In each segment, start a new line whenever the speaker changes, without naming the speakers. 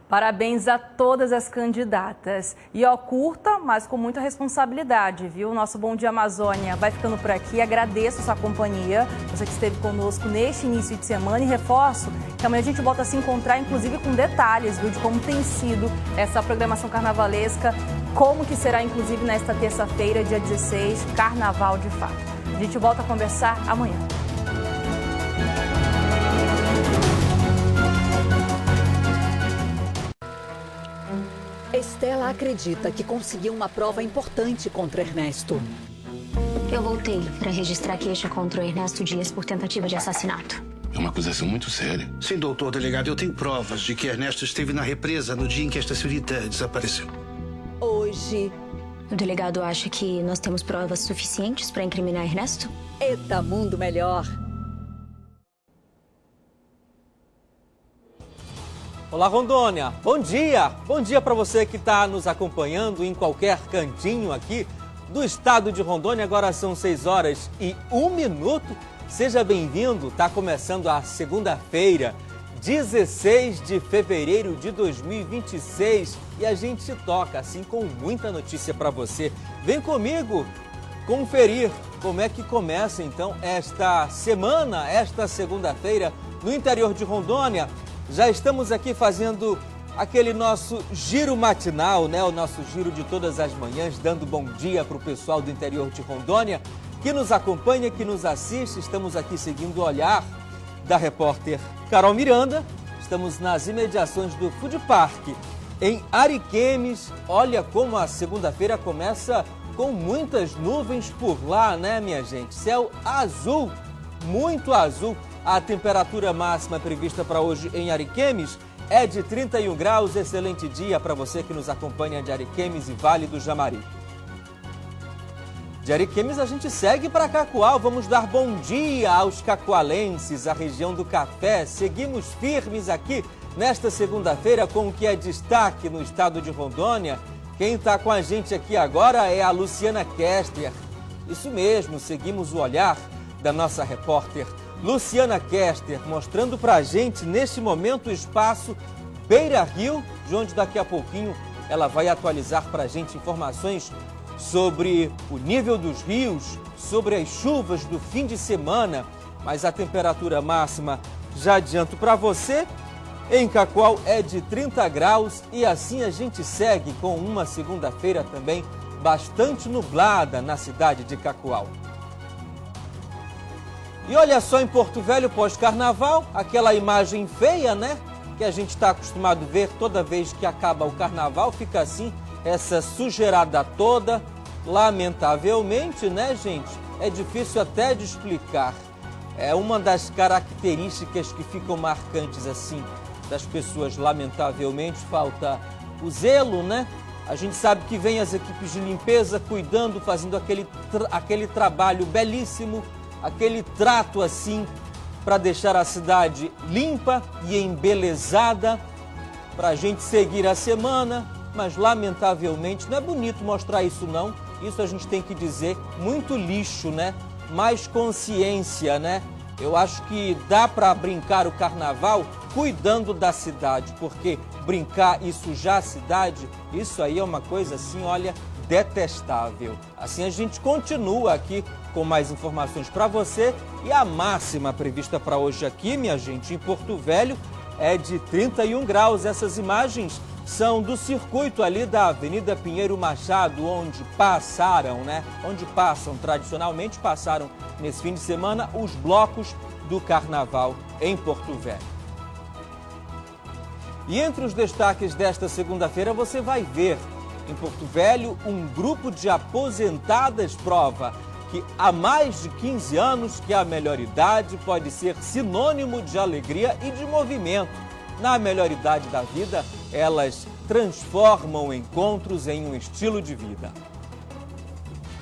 Parabéns a todas as candidatas. E ó, curta, mas com muita responsabilidade, viu? Nosso Bom Dia Amazônia vai ficando por aqui. Agradeço a sua companhia, você que esteve conosco neste início de semana. E reforço que amanhã a gente volta a se encontrar, inclusive com detalhes, viu, de como tem sido essa programação carnavalesca, como que será, inclusive, nesta terça-feira, dia 16, Carnaval de fato. A gente volta a conversar amanhã.
Estela acredita que conseguiu uma prova importante contra Ernesto.
Eu voltei para registrar queixa contra o Ernesto Dias por tentativa de assassinato.
É uma acusação muito séria.
Sim, doutor delegado, eu tenho provas de que Ernesto esteve na represa no dia em que esta senhorita desapareceu.
Hoje...
O delegado acha que nós temos provas suficientes para incriminar Ernesto?
Eita, mundo melhor!
Olá, Rondônia! Bom dia! Bom dia para você que está nos acompanhando em qualquer cantinho aqui do estado de Rondônia. Agora são 6h01. Seja bem-vindo, está começando a segunda-feira, 16 de fevereiro de 2026 e a gente toca assim com muita notícia para você. Vem comigo conferir como é que começa então esta semana, esta segunda-feira no interior de Rondônia. Já estamos aqui fazendo aquele nosso giro matinal, né? O nosso giro de todas as manhãs, dando bom dia para o pessoal do interior de Rondônia que nos acompanha, que nos assiste. Estamos aqui seguindo o olhar da repórter Carol Miranda. Estamos nas imediações do Food Park, em Ariquemes. Olha como a segunda-feira começa com muitas nuvens por lá, né, minha gente? Céu azul, muito azul. A temperatura máxima prevista para hoje em Ariquemes é de 31 graus. Excelente dia para você que nos acompanha de Ariquemes e Vale do Jamari. De Ariquemes a gente segue para Cacoal. Vamos dar bom dia aos cacoalenses, a região do Café. Seguimos firmes aqui nesta segunda-feira com o que é destaque no estado de Rondônia. Quem está com a gente aqui agora é a Luciana Kester. Isso mesmo, seguimos o olhar da nossa repórter Luciana Kester, mostrando para a gente, neste momento, o espaço Beira Rio, de onde daqui a pouquinho ela vai atualizar para a gente informações sobre o nível dos rios, sobre as chuvas do fim de semana. Mas a temperatura máxima, já adianto para você, em Cacoal é de 30 graus e assim a gente segue com uma segunda-feira também bastante nublada na cidade de Cacoal. E olha só, em Porto Velho, pós-carnaval, aquela imagem feia, né? Que a gente está acostumado a ver toda vez que acaba o carnaval, fica assim, essa sujeirada toda. Lamentavelmente, né, gente? É difícil até de explicar. É uma das características que ficam marcantes, assim, das pessoas. Lamentavelmente, falta o zelo, né? A gente sabe que vem as equipes de limpeza cuidando, fazendo aquele trabalho belíssimo, aquele trato assim para deixar a cidade limpa e embelezada para a gente seguir a semana, mas lamentavelmente não é bonito mostrar isso não, isso a gente tem que dizer, muito lixo, né? Mais consciência, né? Eu acho que dá para brincar o carnaval cuidando da cidade, porque brincar e sujar a cidade, isso aí é uma coisa assim, olha, detestável. Assim a gente continua aqui com mais informações para você e a máxima prevista para hoje aqui, minha gente, em Porto Velho é de 31 graus. Essas imagens são do circuito ali da Avenida Pinheiro Machado, onde passaram, né? Onde passam, tradicionalmente passaram nesse fim de semana os blocos do carnaval em Porto Velho. E entre os destaques desta segunda-feira você vai ver em Porto Velho, um grupo de aposentadas prova que há mais de 15 anos que a melhor idade pode ser sinônimo de alegria e de movimento. Na melhor idade da vida, elas transformam encontros em um estilo de vida.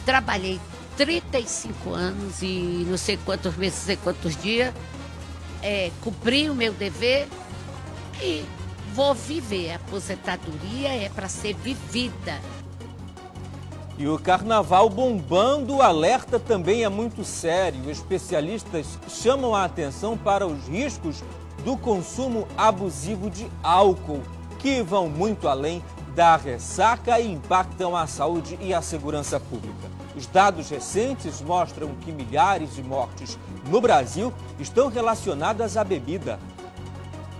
Trabalhei 35 anos e não sei quantos meses, não sei quantos dias, cumpri o meu dever e vou viver. A aposentadoria é para ser vivida.
E o carnaval bombando, o alerta também é muito sério. Especialistas chamam a atenção para os riscos do consumo abusivo de álcool. que vão muito além da ressaca e impactam a saúde e a segurança pública. Os dados recentes mostram que milhares de mortes no Brasil estão relacionadas à bebida.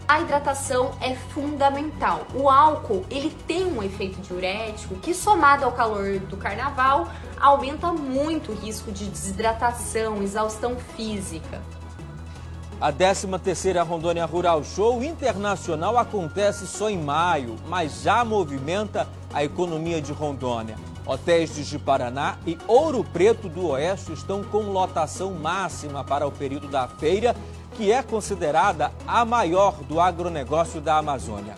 A hidratação é fundamental. O álcool, ele tem um efeito diurético que, somado ao calor do carnaval, aumenta muito o risco de desidratação, exaustão física.
A 13ª Rondônia Rural Show Internacional acontece só em maio, mas já movimenta a economia de Rondônia. Hotéis de Ji-Paraná e Ouro Preto do Oeste estão com lotação máxima para o período da feira, que é considerada a maior do agronegócio da Amazônia.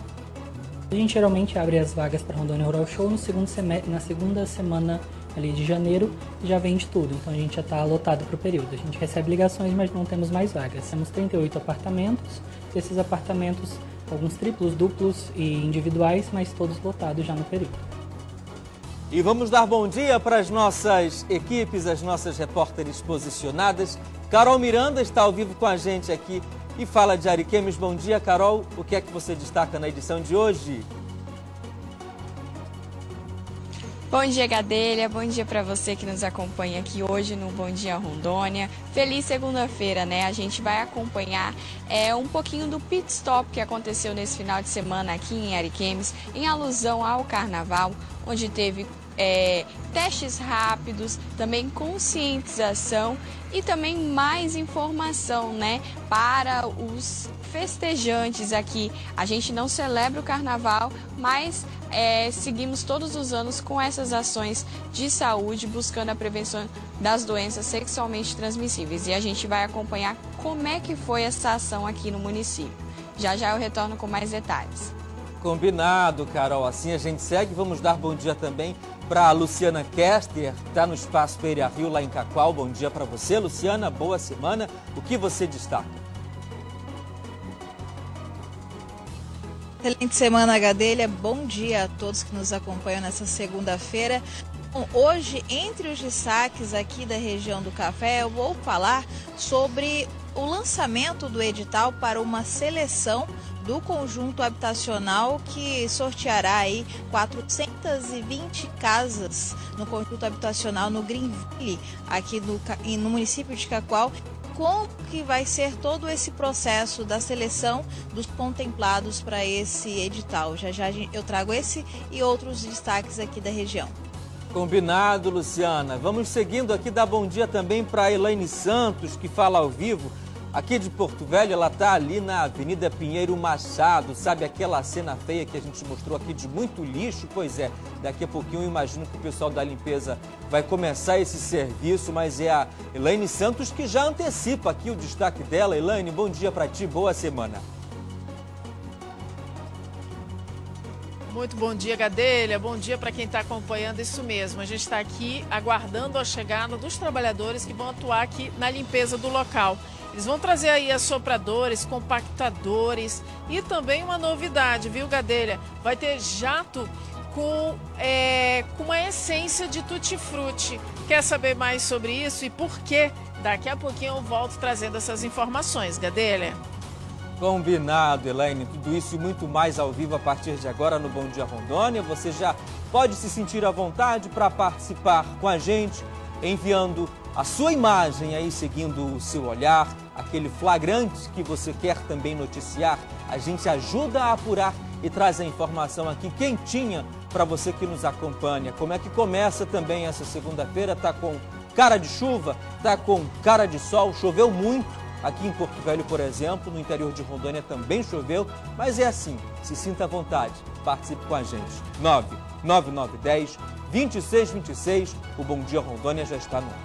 A gente geralmente abre as vagas para a Rondônia Rural Show na segunda semana ali de janeiro e já vende tudo. Então a gente já está lotado para o período. A gente recebe ligações, mas não temos mais vagas. Temos 38 apartamentos. Esses apartamentos, alguns triplos, duplos e individuais, mas todos lotados já no período.
E vamos dar bom dia para as nossas equipes, as nossas repórteres posicionadas. Carol Miranda está ao vivo com a gente aqui e fala de Ariquemes. Bom dia, Carol. O que é que você destaca na edição de hoje?
Bom dia, Gadelha. Bom dia para você que nos acompanha aqui hoje no Bom Dia Rondônia. Feliz segunda-feira, né? A gente vai acompanhar um pouquinho do pit stop que aconteceu nesse final de semana aqui em Ariquemes, em alusão ao carnaval, onde teve testes rápidos, também conscientização e também mais informação, né, para os festejantes aqui. A gente não celebra o carnaval, mas seguimos todos os anos com essas ações de saúde, buscando a prevenção das doenças sexualmente transmissíveis. E a gente vai acompanhar como é que foi essa ação aqui no município. Já já eu retorno com mais detalhes.
Combinado, Carol. Assim a gente segue. Vamos dar bom dia também para a Luciana Kester, que está no Espaço Feira Rio, lá em Cacoal. Bom dia para você, Luciana. Boa semana. O que você destaca?
Excelente semana, Gadelha. Bom dia a todos que nos acompanham nessa segunda-feira. Bom, hoje, entre os destaques aqui da região do Café, eu vou falar sobre o lançamento do edital para uma seleção do conjunto habitacional que sorteará aí 420 casas no conjunto habitacional no Greenville, aqui no município de Cacoal. Como que vai ser todo esse processo da seleção dos contemplados para esse edital? Já já eu trago esse e outros destaques aqui da região.
Combinado, Luciana. Vamos seguindo aqui, dar bom dia também para a Elaine Santos, que fala ao vivo. Aqui de Porto Velho, ela está ali na Avenida Pinheiro Machado, sabe aquela cena feia que a gente mostrou aqui de muito lixo? Pois é, daqui a pouquinho eu imagino que o pessoal da limpeza vai começar esse serviço, mas é a Elaine Santos que já antecipa aqui o destaque dela. Elaine, bom dia para ti, boa semana.
Muito bom dia, Gadelha. Bom dia para quem está acompanhando. Isso mesmo, a gente está aqui aguardando a chegada dos trabalhadores que vão atuar aqui na limpeza do local. Eles vão trazer aí assopradores, compactadores e também uma novidade, viu, Gadelha? Vai ter jato com uma essência de tutti-frutti. Quer saber mais sobre isso e por quê? Daqui a pouquinho eu volto trazendo essas informações, Gadelha.
Combinado, Elaine. Tudo isso e muito mais ao vivo a partir de agora no Bom Dia Rondônia. Você já pode se sentir à vontade para participar com a gente, enviando a sua imagem aí, seguindo o seu olhar, aquele flagrante que você quer também noticiar. A gente ajuda a apurar e traz a informação aqui quentinha para você que nos acompanha. Como é que começa também essa segunda-feira? Tá com cara de chuva? Tá com cara de sol? Choveu muito. Aqui em Porto Velho, por exemplo, no interior de Rondônia também choveu, mas é assim, se sinta à vontade, participe com a gente. 99910-2626, o Bom Dia Rondônia já está no ar.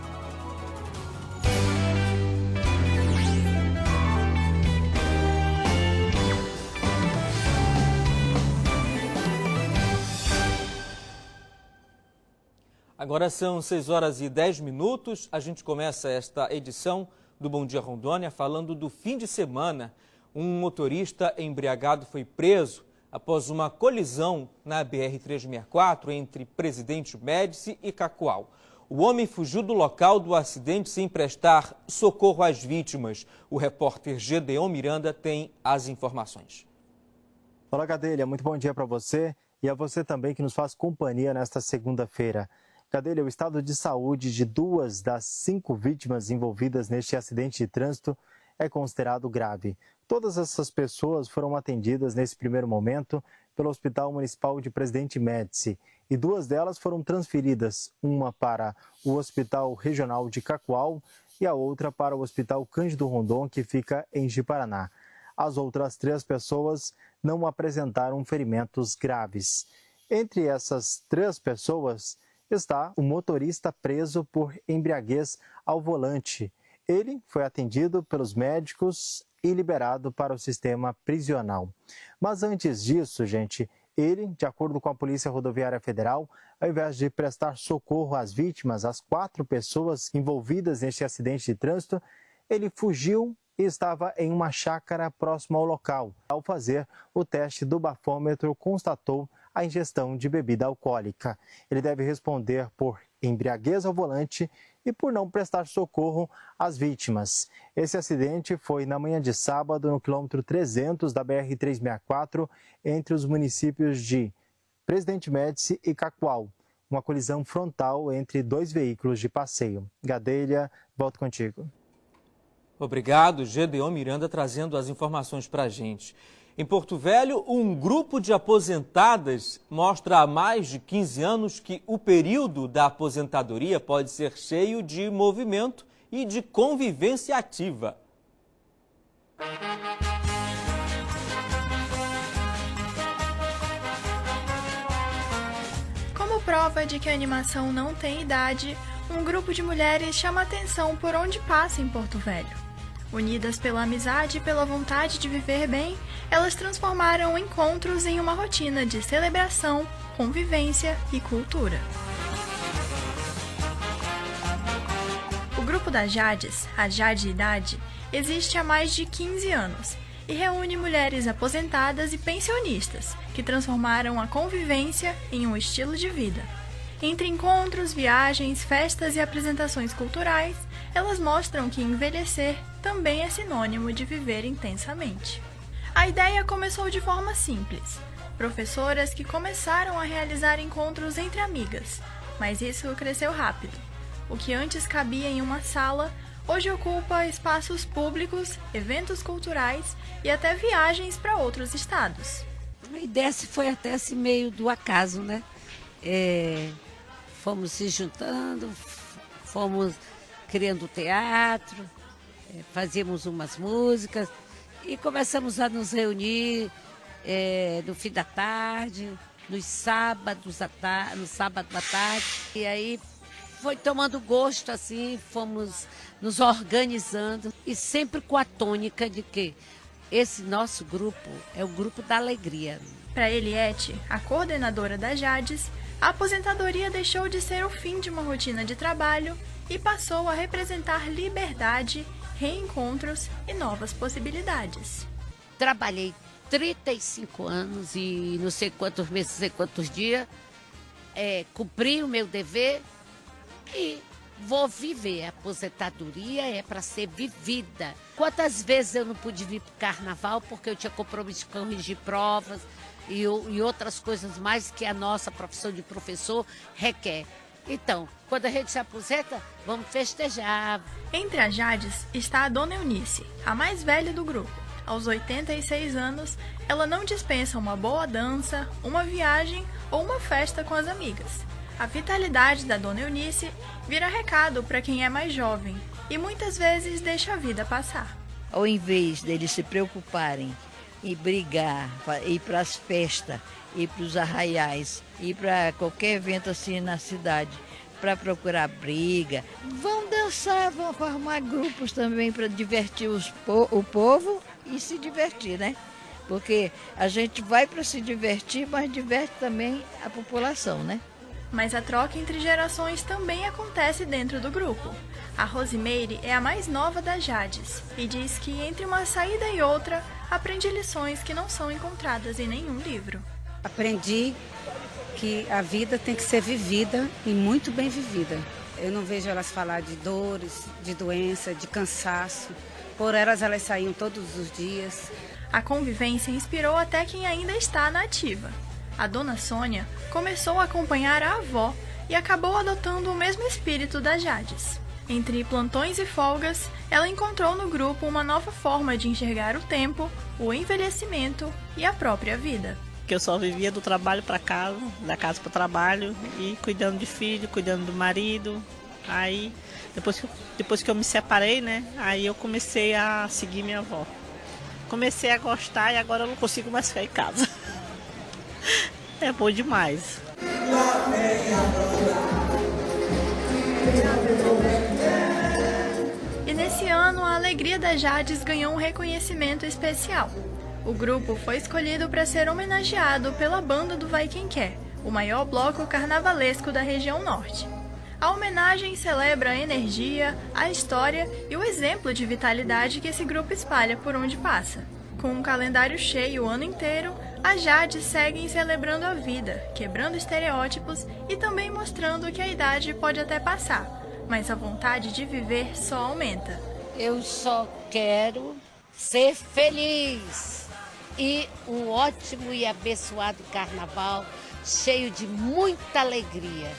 Agora são 6h10, a gente começa esta edição do Bom Dia Rondônia falando do fim de semana. Um motorista embriagado foi preso após uma colisão na BR-364 entre Presidente Médici e Cacoal. O homem fugiu do local do acidente sem prestar socorro às vítimas. O repórter Gedeon Miranda tem as informações.
Olá, Gadelha, muito bom dia para você e a você também que nos faz companhia nesta segunda-feira. Gadelha, o estado de saúde de 2 das 5 vítimas envolvidas neste acidente de trânsito é considerado grave. Todas essas pessoas foram atendidas nesse primeiro momento pelo Hospital Municipal de Presidente Médici e 2 delas foram transferidas, uma para o Hospital Regional de Cacoal e a outra para o Hospital Cândido Rondon, que fica em Ji-Paraná. As outras 3 pessoas não apresentaram ferimentos graves. Entre essas 3 pessoas está o motorista preso por embriaguez ao volante. Ele foi atendido pelos médicos e liberado para o sistema prisional. Mas antes disso, gente, ele, de acordo com a Polícia Rodoviária Federal, ao invés de prestar socorro às vítimas, às 4 pessoas envolvidas neste acidente de trânsito, ele fugiu e estava em uma chácara próxima ao local. Ao fazer o teste do bafômetro, constatou a ingestão de bebida alcoólica. Ele deve responder por embriaguez ao volante e por não prestar socorro às vítimas. Esse acidente foi na manhã de sábado, no quilômetro 300 da BR-364, entre os municípios de Presidente Médici e Cacoal. Uma colisão frontal entre 2 veículos de passeio. Gadelha, volto contigo.
Obrigado, Gedeon Miranda, trazendo as informações para a gente. Em Porto Velho, um grupo de aposentadas mostra há mais de 15 anos que o período da aposentadoria pode ser cheio de movimento e de convivência ativa.
Como prova de que a animação não tem idade, um grupo de mulheres chama atenção por onde passa em Porto Velho. Unidas pela amizade e pela vontade de viver bem, elas transformaram encontros em uma rotina de celebração, convivência e cultura. O grupo das Jades, a Jade Idade, existe há mais de 15 anos e reúne mulheres aposentadas e pensionistas que transformaram a convivência em um estilo de vida. Entre encontros, viagens, festas e apresentações culturais, elas mostram que envelhecer também é sinônimo de viver intensamente. A ideia começou de forma simples. Professoras que começaram a realizar encontros entre amigas, mas isso cresceu rápido. O que antes cabia em uma sala, hoje ocupa espaços públicos, eventos culturais e até viagens para outros estados.
A ideia foi até assim meio do acaso, né? Fomos se juntando, fomos criando teatro, fazíamos umas músicas e começamos a nos reunir no fim da tarde, nos sábados no sábado à tarde. E aí foi tomando gosto assim, fomos nos organizando e sempre com a tônica de que esse nosso grupo é o grupo da alegria.
Para Eliette, a coordenadora da Jades, a aposentadoria deixou de ser o fim de uma rotina de trabalho e passou a representar liberdade, reencontros e novas possibilidades.
Trabalhei 35 anos e não sei quantos meses, não sei quantos dias, cumpri o meu dever e vou viver. A aposentadoria é para ser vivida. Quantas vezes eu não pude vir para o carnaval porque eu tinha compromisso de corrigir provas e outras coisas mais que a nossa profissão de professor requer. Então, quando a gente se aposenta, vamos festejar.
Entre as Jades está a Dona Eunice, a mais velha do grupo. Aos 86 anos, ela não dispensa uma boa dança, uma viagem ou uma festa com as amigas. A vitalidade da Dona Eunice vira recado para quem é mais jovem e muitas vezes deixa a vida passar.
Ao invés deles se preocuparem em brigar, ir para as festas, ir para os arraiais, ir para qualquer evento assim na cidade, para procurar briga, vão dançar, vão formar grupos também para divertir o povo e se divertir, né? Porque a gente vai para se divertir, mas diverte também a população, né?
Mas a troca entre gerações também acontece dentro do grupo. A Rosimeire é a mais nova das Jades e diz que entre uma saída e outra, aprende lições que não são encontradas em nenhum livro.
Aprendi que a vida tem que ser vivida e muito bem vivida. Eu não vejo elas falar de dores, de doença, de cansaço. Por elas saíam todos os dias.
A convivência inspirou até quem ainda está na ativa. A dona Sônia começou a acompanhar a avó e acabou adotando o mesmo espírito das Jades. Entre plantões e folgas, ela encontrou no grupo uma nova forma de enxergar o tempo, o envelhecimento e a própria vida.
Que eu só vivia do trabalho para casa, da casa para o trabalho, e cuidando de filho, cuidando do marido. Aí, depois que eu me separei, né, aí eu comecei a seguir minha avó. Comecei a gostar e agora eu não consigo mais ficar em casa. É bom demais.
E nesse ano, a alegria das Jades ganhou um reconhecimento especial. O grupo foi escolhido para ser homenageado pela banda do Vai Quem Quer, o maior bloco carnavalesco da região norte. A homenagem celebra a energia, a história e o exemplo de vitalidade que esse grupo espalha por onde passa. Com um calendário cheio o ano inteiro, as Jades seguem celebrando a vida, quebrando estereótipos e também mostrando que a idade pode até passar, mas a vontade de viver só aumenta.
Eu só quero ser feliz e um ótimo e abençoado carnaval, cheio de muita alegria.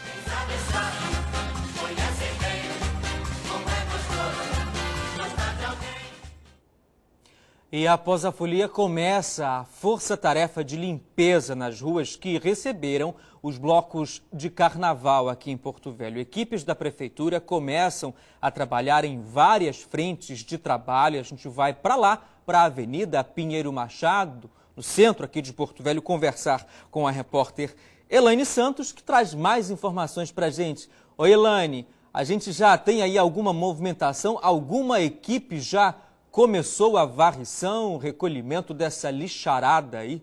E após a folia começa a força-tarefa de limpeza nas ruas que receberam os blocos de carnaval aqui em Porto Velho. Equipes da prefeitura começam a trabalhar em várias frentes de trabalho. A gente vai para lá, para a Avenida Pinheiro Machado, no centro aqui de Porto Velho, conversar com a repórter Elaine Santos, que traz mais informações para a gente. Oi, Elaine, a gente já tem aí alguma movimentação? Alguma equipe já começou a varrição, o recolhimento dessa lixarada aí?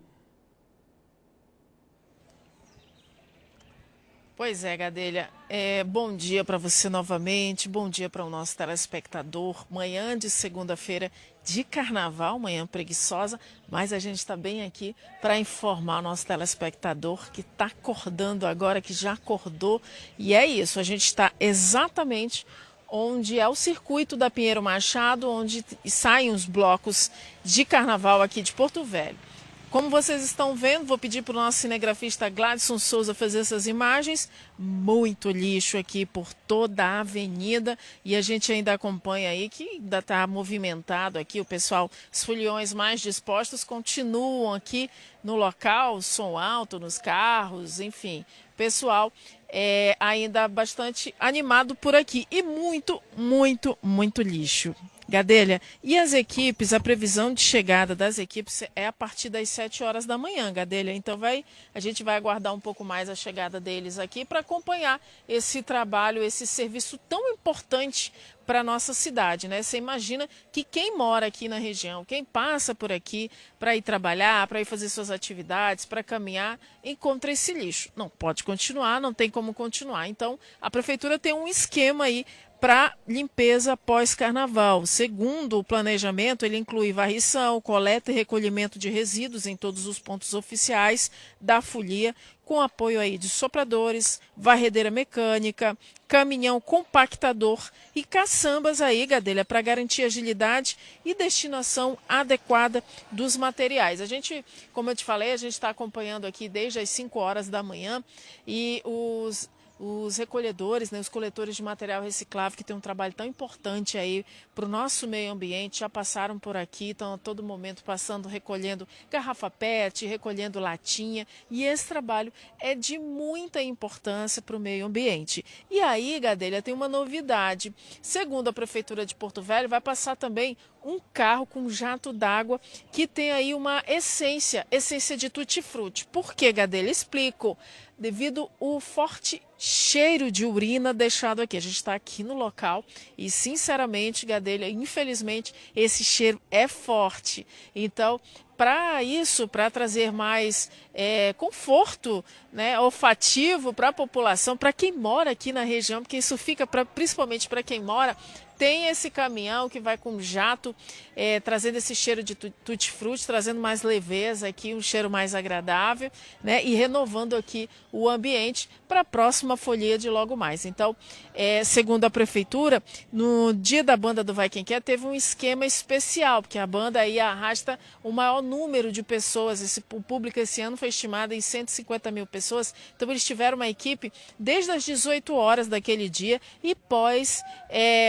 Pois é, Gadelha. Bom dia para você novamente, bom dia para o nosso telespectador. Manhã de segunda-feira de carnaval, manhã preguiçosa, mas a gente está bem aqui para informar o nosso telespectador que está acordando agora, que já acordou. E é isso, a gente está exatamente onde é o circuito da Pinheiro Machado, onde saem os blocos de carnaval aqui de Porto Velho. Como vocês estão vendo, vou pedir para o nosso cinegrafista Gladson Souza fazer essas imagens. Muito lixo aqui por toda a avenida e a gente ainda acompanha aí que ainda está movimentado aqui. O pessoal, os foliões mais dispostos continuam aqui no local, som alto nos carros, enfim. Pessoal ainda bastante animado por aqui e muito, muito, muito lixo. Gadelha, e as equipes, a previsão de chegada das equipes é a partir das 7 horas da manhã, Gadelha. Então a gente vai aguardar um pouco mais a chegada deles aqui para acompanhar esse trabalho, esse serviço tão importante para a nossa cidade, né? Você imagina que quem mora aqui na região, quem passa por aqui para ir trabalhar, para ir fazer suas atividades, para caminhar, encontra esse lixo. Não pode continuar, não tem como continuar. Então a prefeitura tem um esquema aí para limpeza pós-carnaval. Segundo o planejamento, ele inclui varrição, coleta e recolhimento de resíduos em todos os pontos oficiais da folia, com apoio aí de sopradores, varredeira mecânica, caminhão compactador e caçambas aí, Gadelha, para garantir agilidade e destinação adequada dos materiais. A gente, como eu te falei, a gente está acompanhando aqui desde as 5 horas da manhã e os recolhedores, né, os coletores de material reciclável, que tem um trabalho tão importante aí para o nosso meio ambiente, já passaram por aqui, estão a todo momento passando, recolhendo garrafa PET, recolhendo latinha, e esse trabalho é de muita importância para o meio ambiente. E aí, Gadelha, tem uma novidade. Segundo a Prefeitura de Porto Velho, vai passar também um carro com jato d'água que tem aí uma essência de tutti-frutti. Por que, Gadelha? Explico. Devido ao forte cheiro de urina deixado aqui. A gente está aqui no local e, sinceramente, Gadelha, infelizmente, esse cheiro é forte. Então, para isso, para trazer mais conforto, né, olfativo para a população, para quem mora aqui na região, porque isso fica principalmente para quem mora tem esse caminhão que vai com jato, trazendo esse cheiro de tutti-frutti, trazendo mais leveza aqui, um cheiro mais agradável, né? E renovando aqui o ambiente para a próxima folia de logo mais. Então, segundo a prefeitura, no dia da banda do Vai Quem Quer, teve um esquema especial, porque a banda aí arrasta o maior número de pessoas. O público esse ano foi estimado em 150 mil pessoas. Então, eles tiveram uma equipe desde as 18 horas daquele dia e pós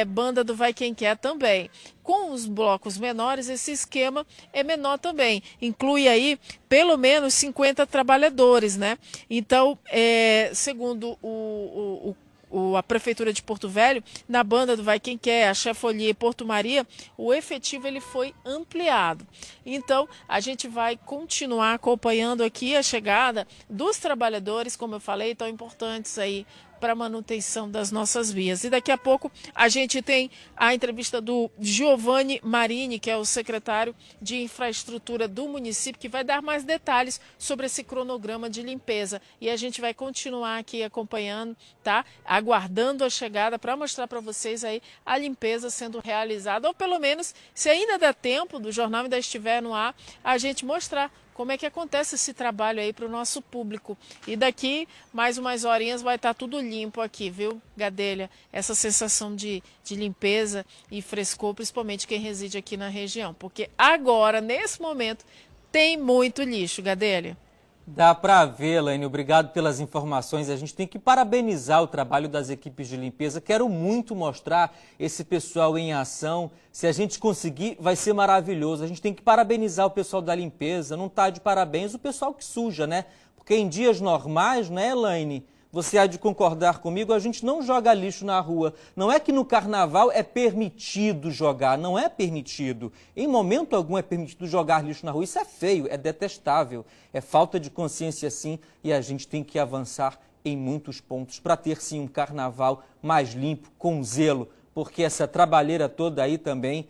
banda do Vai Quem Quer também. Com os blocos menores, esse esquema é menor também. Inclui aí pelo menos 50 trabalhadores, né? Então, segundo a Prefeitura de Porto Velho, na banda do Vai Quem Quer, a Chefolia e Porto Maria, o efetivo ele foi ampliado. Então, a gente vai continuar acompanhando aqui a chegada dos trabalhadores, como eu falei, tão importantes aí para a manutenção das nossas vias. E daqui a pouco a gente tem a entrevista do Giovanni Marini, que é o secretário de Infraestrutura do município, que vai dar mais detalhes sobre esse cronograma de limpeza. E a gente vai continuar aqui acompanhando, tá? Aguardando a chegada para mostrar para vocês aí a limpeza sendo realizada, ou pelo menos, se ainda dá tempo do jornal ainda estiver no ar, a gente mostrar como é que acontece esse trabalho aí para o nosso público. E daqui, mais umas horinhas, vai estar tudo limpo aqui, viu, Gadelha? Essa sensação de limpeza e frescor, principalmente quem reside aqui na região. Porque agora, nesse momento, tem muito lixo, Gadelha.
Dá para ver, Laine, obrigado pelas informações. A gente tem que parabenizar o trabalho das equipes de limpeza. Quero muito mostrar esse pessoal em ação. Se a gente conseguir, vai ser maravilhoso. A gente tem que parabenizar o pessoal da limpeza. Não está de parabéns o pessoal que suja, né? Porque em dias normais, né, Laine? Você há de concordar comigo, a gente não joga lixo na rua. Não é que no carnaval é permitido jogar, não é permitido. Em momento algum é permitido jogar lixo na rua. Isso é feio, é detestável, é falta de consciência sim, e a gente tem que avançar em muitos pontos para ter sim um carnaval mais limpo, com zelo, porque essa trabalheira toda aí também,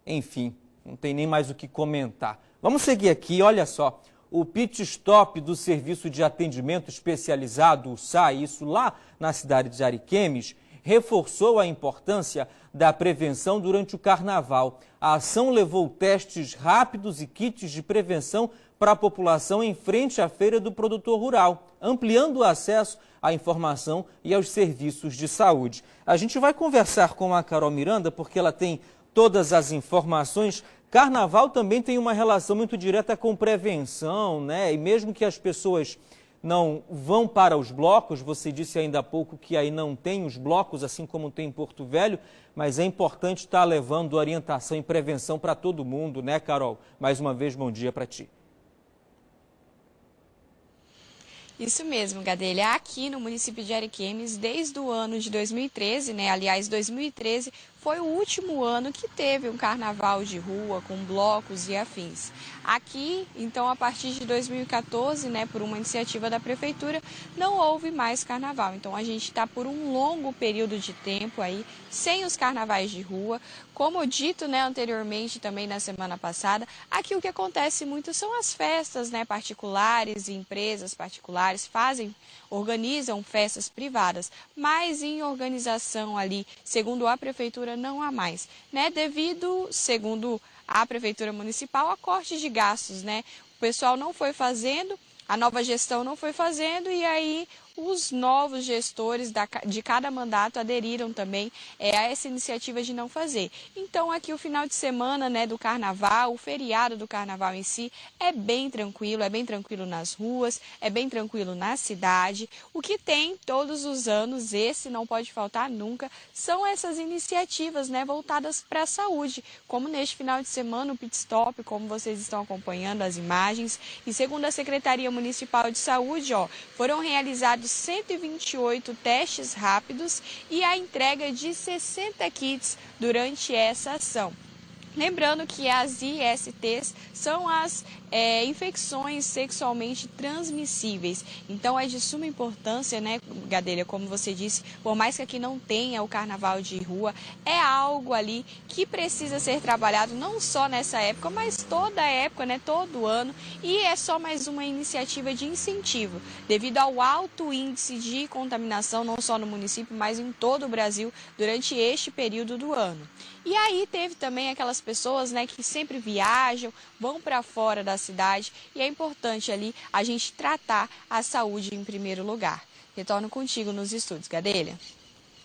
enfim, não tem nem mais o que comentar. Vamos seguir aqui, olha só. O pit stop do Serviço de Atendimento Especializado, o SAI, isso lá na cidade de Ariquemes, reforçou a importância da prevenção durante o carnaval. A ação levou testes rápidos e kits de prevenção para a população em frente à Feira do Produtor Rural, ampliando o acesso à informação e aos serviços de saúde. A gente vai conversar com a Carol Miranda, porque ela tem todas as informações. Carnaval também tem uma relação muito direta com prevenção, né? E mesmo que as pessoas não vão para os blocos, você disse ainda há pouco que aí não tem os blocos, assim como tem em Porto Velho, mas é importante estar levando orientação e prevenção para todo mundo, né, Carol? Mais uma vez, bom dia para ti.
Isso mesmo, Gadelha. Aqui no município de Ariquemes, desde o ano de 2013, né? Aliás, 2013 foi o último ano que teve um carnaval de rua com blocos e afins. Aqui, então, a partir de 2014, né, por uma iniciativa da prefeitura, não houve mais carnaval. Então, a gente está por um longo período de tempo aí sem os carnavais de rua. Como dito, né, anteriormente, também na semana passada, aqui o que acontece muito são as festas, né, particulares, empresas particulares organizam festas privadas, mas em organização ali, segundo a prefeitura, não há mais, né, devido, segundo a prefeitura municipal, a corte de gastos, né, o pessoal não foi fazendo, a nova gestão não foi fazendo e aí os novos gestores de cada mandato aderiram também a essa iniciativa de não fazer. Então, aqui o final de semana, né, do carnaval, o feriado do carnaval em si, é bem tranquilo nas ruas, é bem tranquilo na cidade. O que tem todos os anos, esse não pode faltar nunca, são essas iniciativas, né, voltadas para a saúde, como neste final de semana o pit stop, como vocês estão acompanhando as imagens. E segundo a Secretaria Municipal de Saúde, foram realizados 128 testes rápidos e a entrega de 60 kits durante essa ação. Lembrando que as ISTs são as infecções sexualmente transmissíveis. Então é de suma importância, né, Gadelha, como você disse, por mais que aqui não tenha o carnaval de rua, é algo ali que precisa ser trabalhado não só nessa época, mas toda a época, né, todo ano. E é só mais uma iniciativa de incentivo, devido ao alto índice de contaminação, não só no município, mas em todo o Brasil, durante este período do ano. E aí teve também aquelas pessoas, né, que sempre viajam, vão para fora da cidade, e é importante ali a gente tratar a saúde em primeiro lugar. Retorno contigo nos estúdios, Gadelha.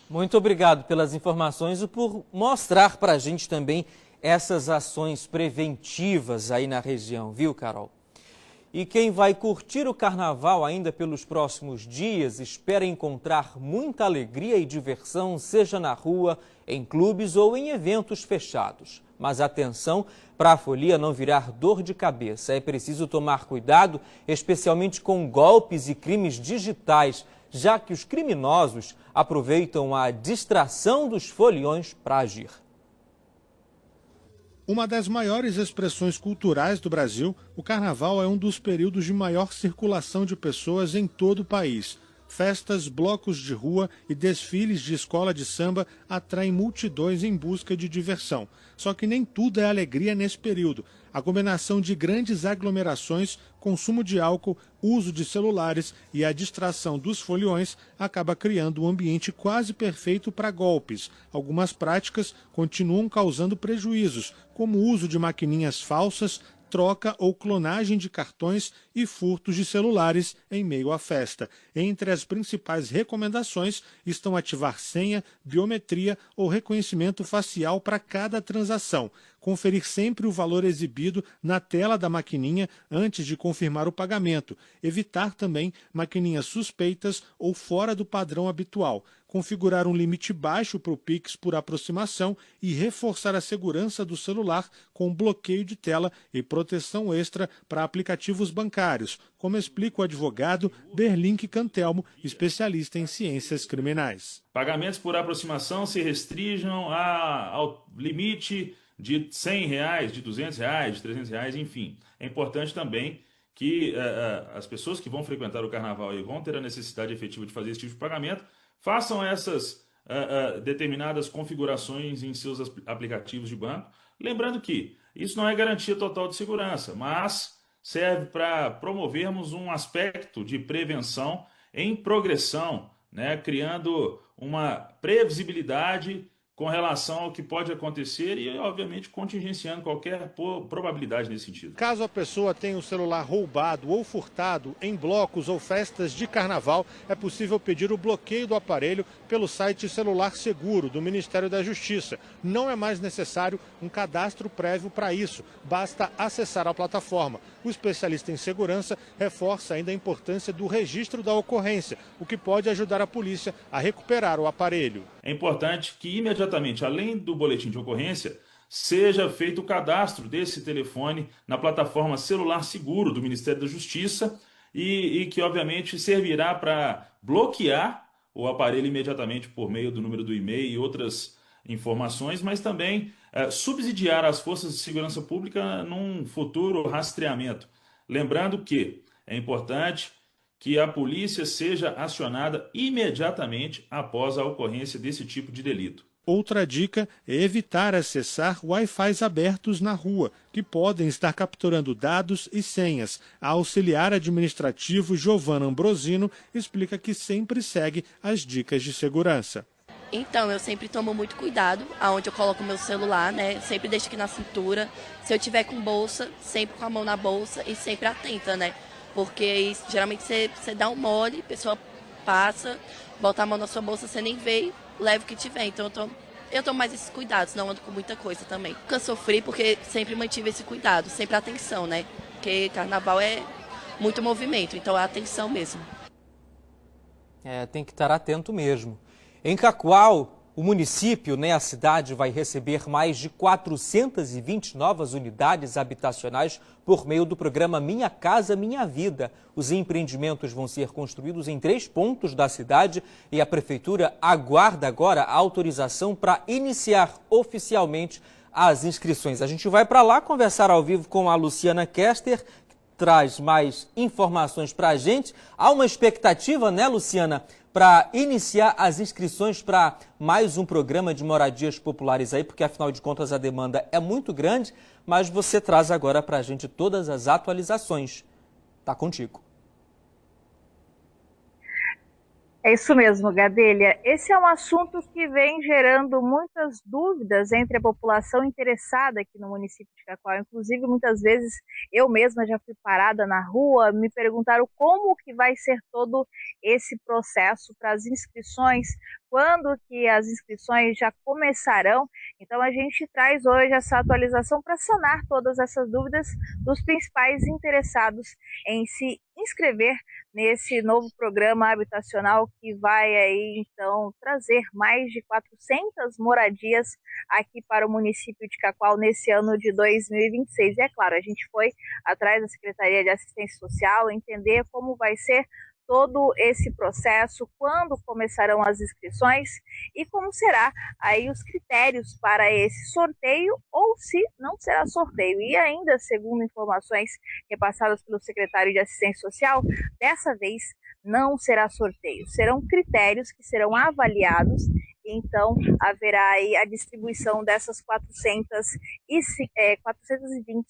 Muito obrigado pelas informações e por mostrar para a gente também essas ações preventivas aí na região, viu, Carol? E quem vai curtir o carnaval ainda pelos próximos dias espera encontrar muita alegria e diversão, seja na rua, em clubes ou em eventos fechados. Mas atenção para a folia não virar dor de cabeça. É preciso tomar cuidado, especialmente com golpes e crimes digitais, já que os criminosos aproveitam a distração dos foliões para agir.
Uma das maiores expressões culturais do Brasil, o Carnaval é um dos períodos de maior circulação de pessoas em todo o país. Festas, blocos de rua e desfiles de escola de samba atraem multidões em busca de diversão. Só que nem tudo é alegria nesse período. A combinação de grandes aglomerações, consumo de álcool, uso de celulares e a distração dos foliões acaba criando um ambiente quase perfeito para golpes. Algumas práticas continuam causando prejuízos, como o uso de maquininhas falsas, troca ou clonagem de cartões e furtos de celulares em meio à festa. Entre as principais recomendações estão ativar senha, biometria ou reconhecimento facial para cada transação. Conferir sempre o valor exibido na tela da maquininha antes de confirmar o pagamento. Evitar também maquininhas suspeitas ou fora do padrão habitual. Configurar um limite baixo para o Pix por aproximação e reforçar a segurança do celular com bloqueio de tela e proteção extra para aplicativos bancários, como explica o advogado Berlink Cantelmo, especialista em ciências criminais.
Pagamentos por aproximação se restringam ao limite de R$100, de R$200, de R$300, enfim. É importante também que as pessoas que vão frequentar o carnaval e vão ter a necessidade efetiva de fazer esse tipo de pagamento façam essas determinadas configurações em seus aplicativos de banco. Lembrando que isso não é garantia total de segurança, mas serve para promovermos um aspecto de prevenção em progressão, né, criando uma previsibilidade com relação ao que pode acontecer e, obviamente, contingenciando qualquer probabilidade nesse sentido.
Caso a pessoa tenha o celular roubado ou furtado em blocos ou festas de carnaval, é possível pedir o bloqueio do aparelho pelo site Celular Seguro do Ministério da Justiça. Não é mais necessário um cadastro prévio para isso, basta acessar a plataforma. O especialista em segurança reforça ainda a importância do registro da ocorrência, o que pode ajudar a polícia a recuperar o aparelho.
É importante que imediatamente, além do boletim de ocorrência, seja feito o cadastro desse telefone na plataforma Celular Seguro do Ministério da Justiça e que, obviamente, servirá para bloquear o aparelho imediatamente por meio do número do e-mail e outras informações, mas também subsidiar as forças de segurança pública num futuro rastreamento. Lembrando que é importante que a polícia seja acionada imediatamente após a ocorrência desse tipo de delito.
Outra dica é evitar acessar Wi-Fis abertos na rua, que podem estar capturando dados e senhas. A auxiliar administrativo Giovana Ambrosino explica que sempre segue as dicas de segurança.
Então, eu sempre tomo muito cuidado aonde eu coloco o meu celular, né? Sempre deixo aqui na cintura. Se eu tiver com bolsa, sempre com a mão na bolsa e sempre atenta, né? Porque geralmente você dá um mole, a pessoa passa, bota a mão na sua bolsa, você nem vê, leva o que tiver. Então eu tomo mais esses cuidados, não ando com muita coisa também. Nunca sofri porque sempre mantive esse cuidado, sempre atenção, né? Porque carnaval é muito movimento, então é atenção mesmo.
Tem que estar atento mesmo. Em Cacoal, o município, a cidade, vai receber mais de 420 novas unidades habitacionais por meio do programa Minha Casa Minha Vida. Os empreendimentos vão ser construídos em 3 pontos da cidade e a prefeitura aguarda agora a autorização para iniciar oficialmente as inscrições. A gente vai para lá conversar ao vivo com a Luciana Kester, que traz mais informações para a gente. Há uma expectativa, né, Luciana, para iniciar as inscrições para mais um programa de moradias populares aí, porque afinal de contas a demanda é muito grande, mas você traz agora para a gente todas as atualizações. Tá contigo.
É isso mesmo, Gadelha. Esse é um assunto que vem gerando muitas dúvidas entre a população interessada aqui no município de Cacoal. Inclusive, muitas vezes eu mesma já fui parada na rua, me perguntaram como que vai ser todo esse processo para as inscrições, quando que as inscrições já começarão. Então a gente traz hoje essa atualização para sanar todas essas dúvidas dos principais interessados em se inscrever nesse novo programa habitacional que vai aí então trazer mais de 400 moradias aqui para o município de Cacoal nesse ano de 2026. E é claro, a gente foi atrás da Secretaria de Assistência Social entender como vai ser todo esse processo, quando começarão as inscrições e como será aí os critérios para esse sorteio ou se não será sorteio. E ainda, segundo informações repassadas pelo secretário de Assistência Social, dessa vez não será sorteio, serão critérios que serão avaliados. Então, haverá aí a distribuição dessas 420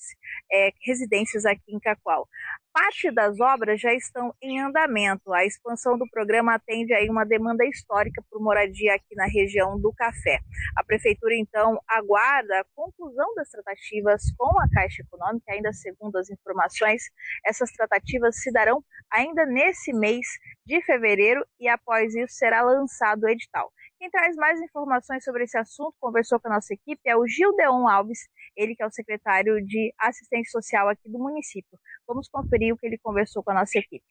residências aqui em Cacoal. Parte das obras já estão em andamento. A expansão do programa atende aí uma demanda histórica por moradia aqui na região do Café. A Prefeitura, então, aguarda a conclusão das tratativas com a Caixa Econômica, ainda segundo as informações. Essas tratativas se darão ainda nesse mês de fevereiro e após isso será lançado o edital. Quem traz mais informações sobre esse assunto, conversou com a nossa equipe, é o Gildeon Alves, ele que é o secretário de Assistência Social aqui do município. Vamos conferir o que ele conversou com a nossa equipe.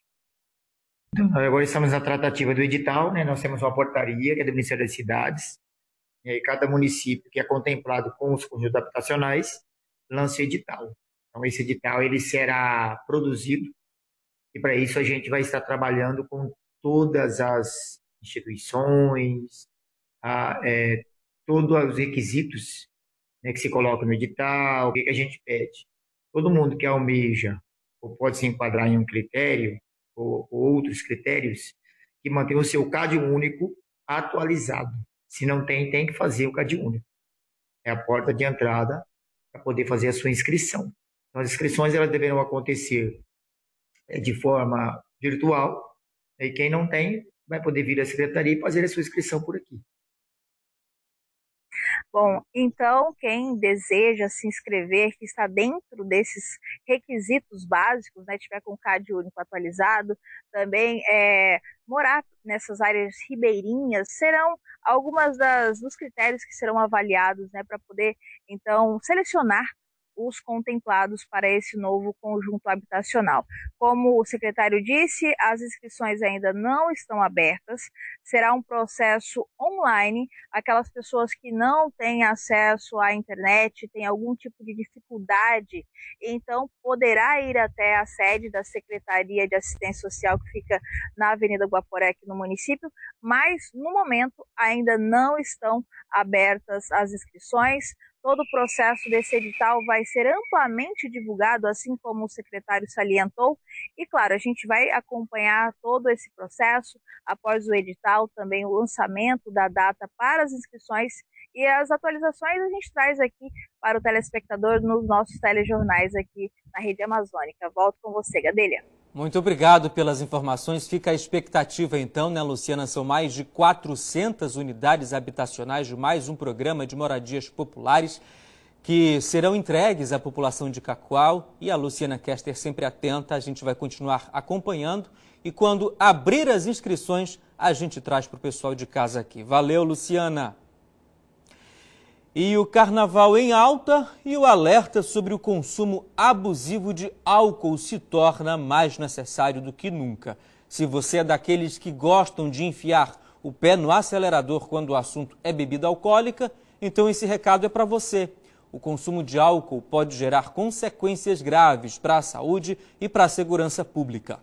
Agora estamos na tratativa do edital, né? Nós temos uma portaria que é do Ministério das Cidades, e aí cada município que é contemplado com os conjuntos habitacionais lança o edital. Então esse edital ele será produzido e para isso a gente vai estar trabalhando com todas as instituições, todos os requisitos, né, que se colocam no edital. O que a gente pede? Todo mundo que almeja ou pode se enquadrar em um critério ou outros critérios, que mantenha o seu CAD único atualizado. Se não tem, tem que fazer o CAD único. É a porta de entrada para poder fazer a sua inscrição. Então, as inscrições elas deverão acontecer de forma virtual, e quem não tem vai poder vir à secretaria e fazer a sua inscrição por aqui.
Bom, então quem deseja se inscrever, que está dentro desses requisitos básicos, né, tiver com o CAD único atualizado, também morar nessas áreas ribeirinhas, serão algumas dos critérios que serão avaliados, né, para poder então selecionar os contemplados para esse novo conjunto habitacional. Como o secretário disse, as inscrições ainda não estão abertas, será um processo online. Aquelas pessoas que não têm acesso à internet, têm algum tipo de dificuldade, então poderá ir até a sede da Secretaria de Assistência Social, que fica na Avenida Guaporé, aqui no município, mas no momento ainda não estão abertas as inscrições. Todo o processo desse edital vai ser amplamente divulgado, assim como o secretário salientou. E, claro, a gente vai acompanhar todo esse processo após o edital, também o lançamento da data para as inscrições. E as atualizações a gente traz aqui para o telespectador nos nossos telejornais aqui na Rede Amazônica. Volto com você, Gadelha.
Muito obrigado pelas informações. Fica a expectativa então, né, Luciana? São mais de 400 unidades habitacionais de mais um programa de moradias populares que serão entregues à população de Cacoal. E a Luciana Kester sempre atenta, a gente vai continuar acompanhando. E quando abrir as inscrições, a gente traz para o pessoal de casa aqui. Valeu, Luciana! E o carnaval em alta e o alerta sobre o consumo abusivo de álcool se torna mais necessário do que nunca. Se você é daqueles que gostam de enfiar o pé no acelerador quando o assunto é bebida alcoólica, então esse recado é para você. O consumo de álcool pode gerar consequências graves para a saúde e para a segurança pública.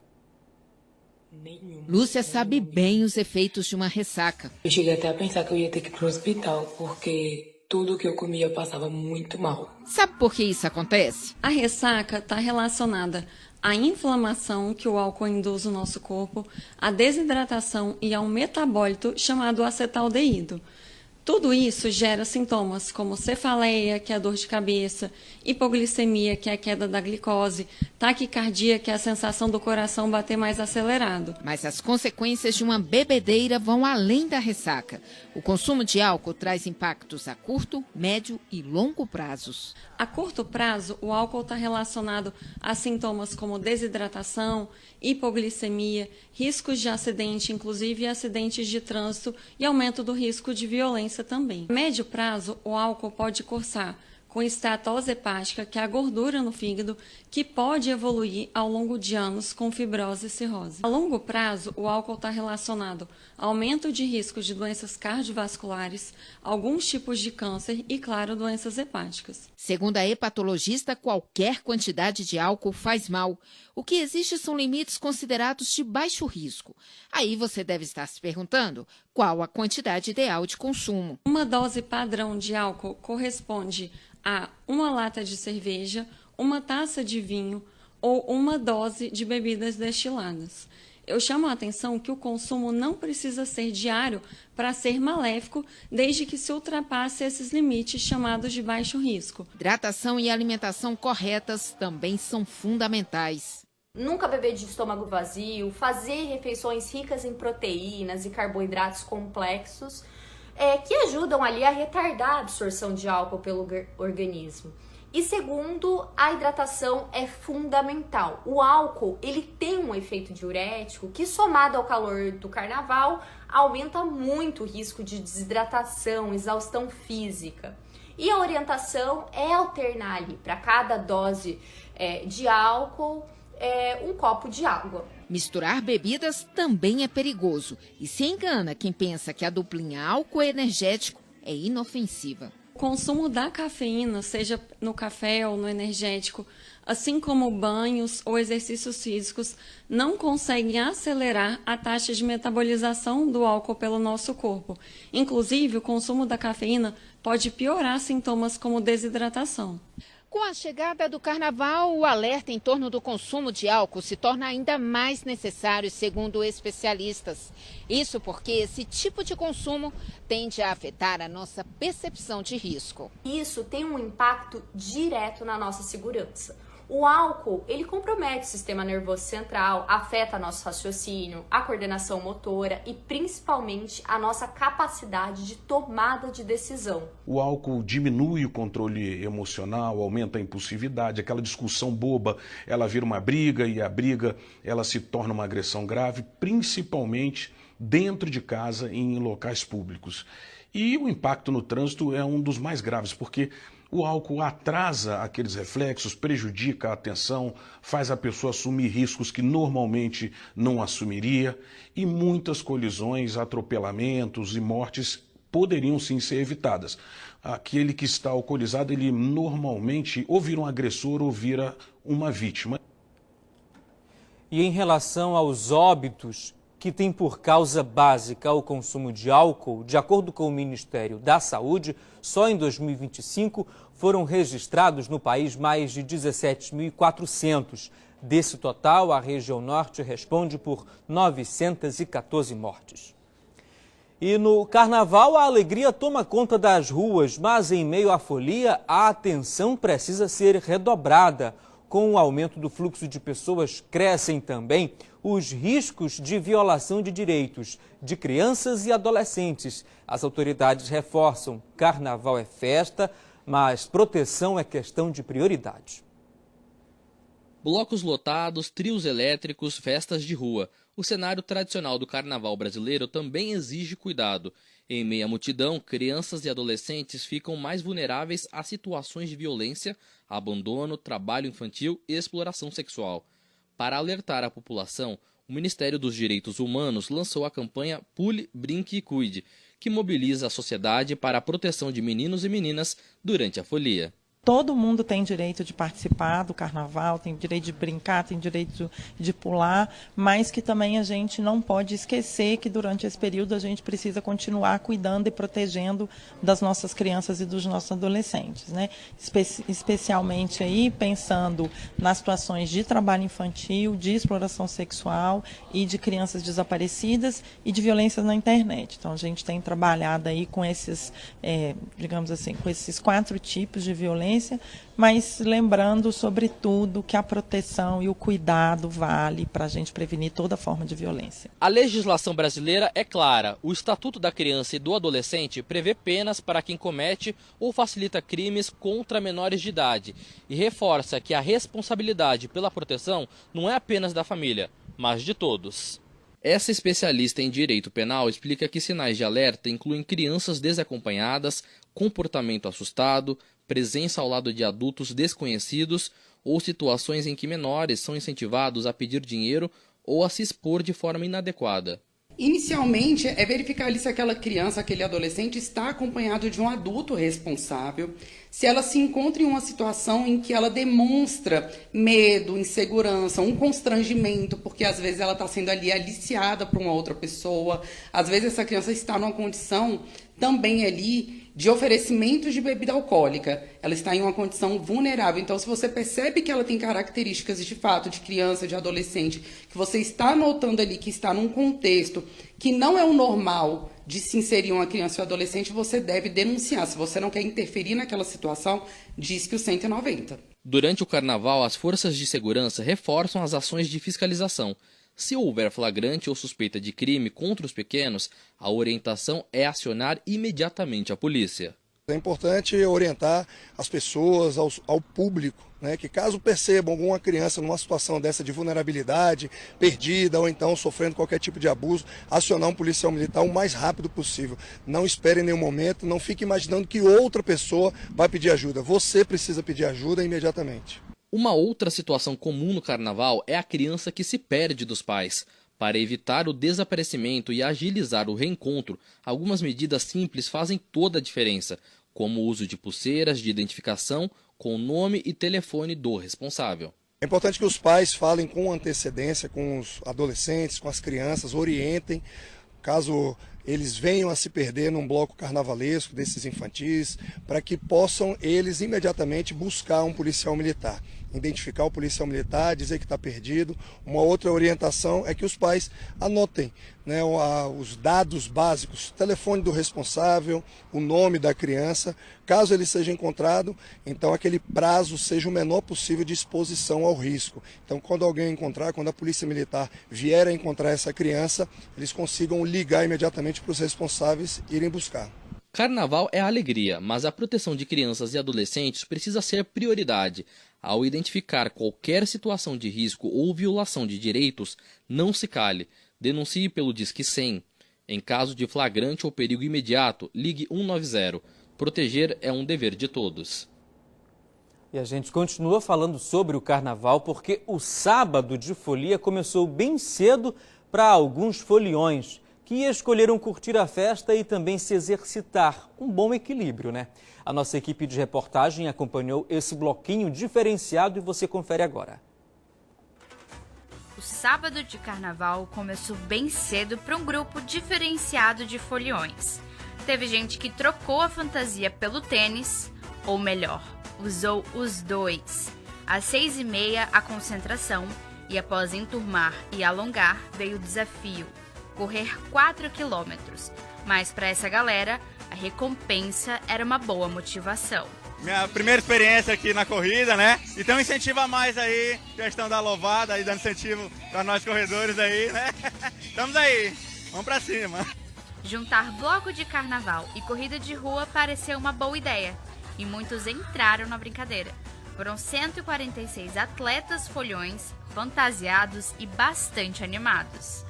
Lúcia sabe bem os efeitos de uma ressaca.
Eu cheguei até a pensar que eu ia ter que ir para o hospital, porque
tudo que eu comia eu passava muito mal.
Sabe por que isso acontece?
A ressaca está relacionada à inflamação que o álcool induz no nosso corpo, à desidratação e a um metabólito chamado acetaldeído. Tudo isso gera sintomas como cefaleia, que é a dor de cabeça, hipoglicemia, que é a queda da glicose, taquicardia, que é a sensação do coração bater mais acelerado.
Mas as consequências de uma bebedeira vão além da ressaca. O consumo de álcool traz impactos a curto, médio e longo prazos.
A curto prazo, o álcool está relacionado a sintomas como desidratação, hipoglicemia, riscos de acidente, inclusive acidentes de trânsito, e aumento do risco de violência também. A médio prazo, o álcool pode cursar com esteatose hepática, que é a gordura no fígado, que pode evoluir ao longo de anos com fibrose e cirrose. A longo prazo, o álcool está relacionado a aumento de risco de doenças cardiovasculares, alguns tipos de câncer e, claro, doenças hepáticas.
Segundo a hepatologista, qualquer quantidade de álcool faz mal. O que existe são limites considerados de baixo risco. Aí você deve estar se perguntando qual a quantidade ideal de consumo.
Uma dose padrão de álcool corresponde a uma lata de cerveja, uma taça de vinho ou uma dose de bebidas destiladas. Eu chamo a atenção que o consumo não precisa ser diário para ser maléfico, desde que se ultrapasse esses limites chamados de baixo risco.
Hidratação e alimentação corretas também são fundamentais.
Nunca beber de estômago vazio, fazer refeições ricas em proteínas e carboidratos complexos, que ajudam ali a retardar a absorção de álcool pelo organismo. E segundo, a hidratação é fundamental. O álcool, ele tem um efeito diurético que, somado ao calor do carnaval, aumenta muito o risco de desidratação, exaustão física. E a orientação é alternar ali, para cada dose de álcool, um copo de água.
Misturar bebidas também é perigoso e se engana quem pensa que a duplinha álcool energético é inofensiva.
O consumo da cafeína, seja no café ou no energético, assim como banhos ou exercícios físicos, não conseguem acelerar a taxa de metabolização do álcool pelo nosso corpo. Inclusive, o consumo da cafeína pode piorar sintomas como desidratação.
Com a chegada do carnaval, o alerta em torno do consumo de álcool se torna ainda mais necessário, segundo especialistas. Isso porque esse tipo de consumo tende a afetar a nossa percepção de risco.
Isso tem um impacto direto na nossa segurança. O álcool, ele compromete o sistema nervoso central, afeta nosso raciocínio, a coordenação motora e principalmente a nossa capacidade de tomada de decisão.
O álcool diminui o controle emocional, aumenta a impulsividade, aquela discussão boba, ela vira uma briga e a briga ela se torna uma agressão grave, principalmente dentro de casa e em locais públicos. E o impacto no trânsito é um dos mais graves, porque o álcool atrasa aqueles reflexos, prejudica a atenção, faz a pessoa assumir riscos que normalmente não assumiria e muitas colisões, atropelamentos e mortes poderiam sim ser evitadas. Aquele que está alcoolizado, ele normalmente ou vira um agressor ou vira uma vítima.
E em relação aos óbitos que tem por causa básica o consumo de álcool, de acordo com o Ministério da Saúde, só em 2025 foram registrados no país mais de 17.400. Desse total, a região norte responde por 914 mortes. E no carnaval, a alegria toma conta das ruas, mas em meio à folia, a atenção precisa ser redobrada. Com o aumento do fluxo de pessoas, crescem também os riscos de violação de direitos de crianças e adolescentes. As autoridades reforçam: carnaval é festa, mas proteção é questão de prioridade.
Blocos lotados, trios elétricos, festas de rua. O cenário tradicional do carnaval brasileiro também exige cuidado. Em meio à multidão, crianças e adolescentes ficam mais vulneráveis a situações de violência, abandono, trabalho infantil e exploração sexual. Para alertar a população, o Ministério dos Direitos Humanos lançou a campanha Pule, Brinque e Cuide, que mobiliza a sociedade para a proteção de meninos e meninas durante a folia.
Todo mundo tem direito de participar do carnaval, tem direito de brincar, tem direito de pular, mas que também a gente não pode esquecer que durante esse período a gente precisa continuar cuidando e protegendo das nossas crianças e dos nossos adolescentes, né? Especialmente aí pensando nas situações de trabalho infantil, de exploração sexual e de crianças desaparecidas e de violência na internet. Então a gente tem trabalhado aí com esses, digamos assim, com esses 4 tipos de violência, mas lembrando, sobretudo, que a proteção e o cuidado vale para a gente prevenir toda forma de violência.
A legislação brasileira é clara. O Estatuto da Criança e do Adolescente prevê penas para quem comete ou facilita crimes contra menores de idade e reforça que a responsabilidade pela proteção não é apenas da família, mas de todos. Essa especialista em direito penal explica que sinais de alerta incluem crianças desacompanhadas, comportamento assustado, presença ao lado de adultos desconhecidos ou situações em que menores são incentivados a pedir dinheiro ou a se expor de forma inadequada.
Inicialmente, é verificar ali se aquela criança, aquele adolescente está acompanhado de um adulto responsável, se ela se encontra em uma situação em que ela demonstra medo, insegurança, um constrangimento, porque às vezes ela está sendo ali aliciada por uma outra pessoa, às vezes essa criança está numa condição também ali de oferecimento de bebida alcoólica. Ela está em uma condição vulnerável. Então, se você percebe que ela tem características de fato de criança, de adolescente, que você está notando ali que está num contexto que não é o normal de se inserir uma criança ou adolescente, você deve denunciar. Se você não quer interferir naquela situação, diz que o 190.
Durante o carnaval, as forças de segurança reforçam as ações de fiscalização. Se houver flagrante ou suspeita de crime contra os pequenos, a orientação é acionar imediatamente a polícia.
É importante orientar as pessoas, ao público, né, que caso percebam alguma criança numa situação dessa de vulnerabilidade, perdida ou então sofrendo qualquer tipo de abuso, acionar um policial militar o mais rápido possível. Não espere em nenhum momento, não fique imaginando que outra pessoa vai pedir ajuda. Você precisa pedir ajuda imediatamente.
Uma outra situação comum no carnaval é a criança que se perde dos pais. Para evitar o desaparecimento e agilizar o reencontro, algumas medidas simples fazem toda a diferença, como o uso de pulseiras de identificação com o nome e telefone do responsável.
É importante que os pais falem com antecedência com os adolescentes, com as crianças, orientem, caso eles venham a se perder num bloco carnavalesco desses infantis, para que possam eles imediatamente buscar um policial militar. Identificar o policial militar, dizer que está perdido. Uma outra orientação é que os pais anotem, né, os dados básicos, telefone do responsável, o nome da criança. Caso ele seja encontrado, então aquele prazo seja o menor possível de exposição ao risco. Então, quando alguém encontrar, quando a polícia militar vier a encontrar essa criança, eles consigam ligar imediatamente para os responsáveis irem buscar.
Carnaval é alegria, mas a proteção de crianças e adolescentes precisa ser prioridade. Ao identificar qualquer situação de risco ou violação de direitos, não se cale. Denuncie pelo Disque 100. Em caso de flagrante ou perigo imediato, ligue 190. Proteger é um dever de todos.
E a gente continua falando sobre o carnaval porque o sábado de folia começou bem cedo para alguns foliões que escolheram curtir a festa e também se exercitar. Um bom equilíbrio, né? A nossa equipe de reportagem acompanhou esse bloquinho diferenciado e você confere agora.
O sábado de carnaval começou bem cedo para um grupo diferenciado de foliões. Teve gente que trocou a fantasia pelo tênis, ou melhor, usou os dois. Às 6h30, a concentração, e após enturmar e alongar, veio o desafio: correr 4 quilômetros. Mas para essa galera, a recompensa era uma boa motivação.
Minha primeira experiência aqui na corrida, né? Então incentiva mais aí, questão da louvada, aí dando incentivo para nós corredores aí, né? Estamos aí, vamos para cima.
Juntar bloco de carnaval e corrida de rua pareceu uma boa ideia, e muitos entraram na brincadeira. Foram 146 atletas folhões, fantasiados e bastante animados.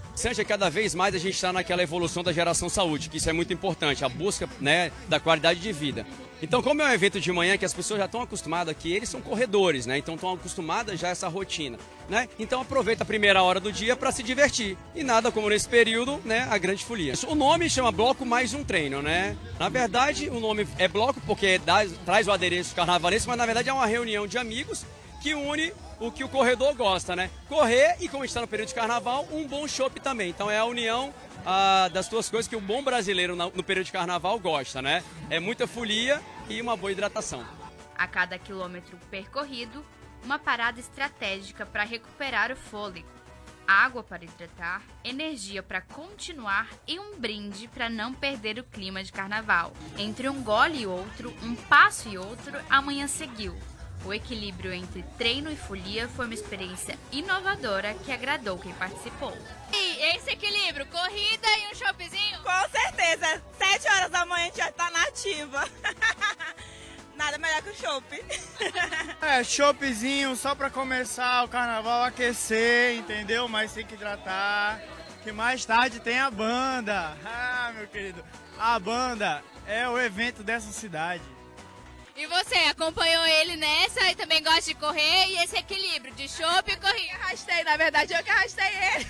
Cada vez mais a gente está naquela evolução da geração saúde, que isso é muito importante, a busca, né, da qualidade de vida. Então, como é um evento de manhã que as pessoas já estão acostumadas aqui, eles são corredores, né? Então estão acostumadas já a essa rotina, né? Então aproveita a primeira hora do dia para se divertir. E nada como nesse período, né, a grande folia. O nome chama Bloco Mais Um Treino, né? Na verdade, o nome é bloco porque traz o adereço carnavalesco, mas na verdade é uma reunião de amigos que une o que o corredor gosta, né? Correr e, como a gente está no período de carnaval, um bom chopp também. Então é a união das duas coisas que o bom brasileiro no período de carnaval gosta, né? É muita folia e uma boa hidratação.
A cada quilômetro percorrido, uma parada estratégica para recuperar o fôlego, água para hidratar, energia para continuar e um brinde para não perder o clima de carnaval. Entre um gole e outro, um passo e outro, a manhã seguiu. O equilíbrio entre treino e folia foi uma experiência inovadora que agradou quem participou.
E esse equilíbrio, corrida e um choppzinho?
Com certeza, 7 horas da manhã a gente já tá na ativa. Nada melhor que o chopp.
Choppzinho só pra começar o carnaval, aquecer, entendeu? Mas tem que hidratar, que mais tarde tem a banda. Ah, meu querido, a banda é o evento dessa cidade.
E você, acompanhou ele nessa e também gosta de correr e esse equilíbrio de chopp e corrida?
Arrastei, na verdade eu que arrastei ele.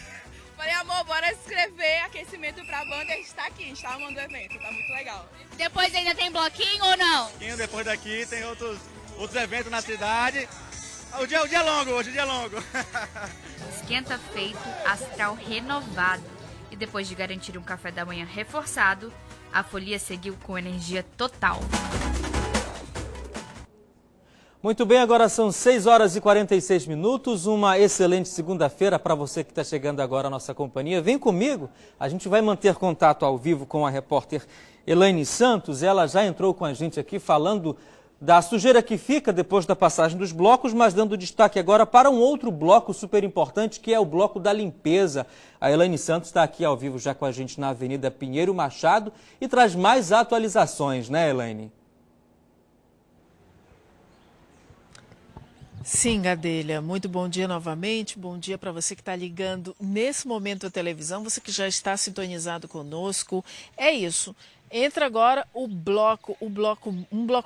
Falei, amor, bora se inscrever, aquecimento pra banda, a gente tá aqui, a gente tá amando o evento, tá muito legal.
Depois ainda tem bloquinho ou não?
Depois daqui tem outros eventos na cidade. O dia é longo hoje, o dia é longo.
Esquenta feito, astral renovado. E depois de garantir um café da manhã reforçado, a folia seguiu com energia total.
Muito bem, agora são 6 horas e 46 minutos, uma excelente segunda-feira para você que está chegando agora à nossa companhia. Vem comigo, a gente vai manter contato ao vivo com a repórter Elaine Santos. Ela já entrou com a gente aqui falando da sujeira que fica depois da passagem dos blocos, mas dando destaque agora para um outro bloco super importante, que é o bloco da limpeza. A Elaine Santos está aqui ao vivo já com a gente na Avenida Pinheiro Machado e traz mais atualizações, né, Elaine?
Sim, Gadelha, muito bom dia novamente, bom dia para você que está ligando nesse momento a televisão, você que já está sintonizado conosco. É isso, entra agora um bloco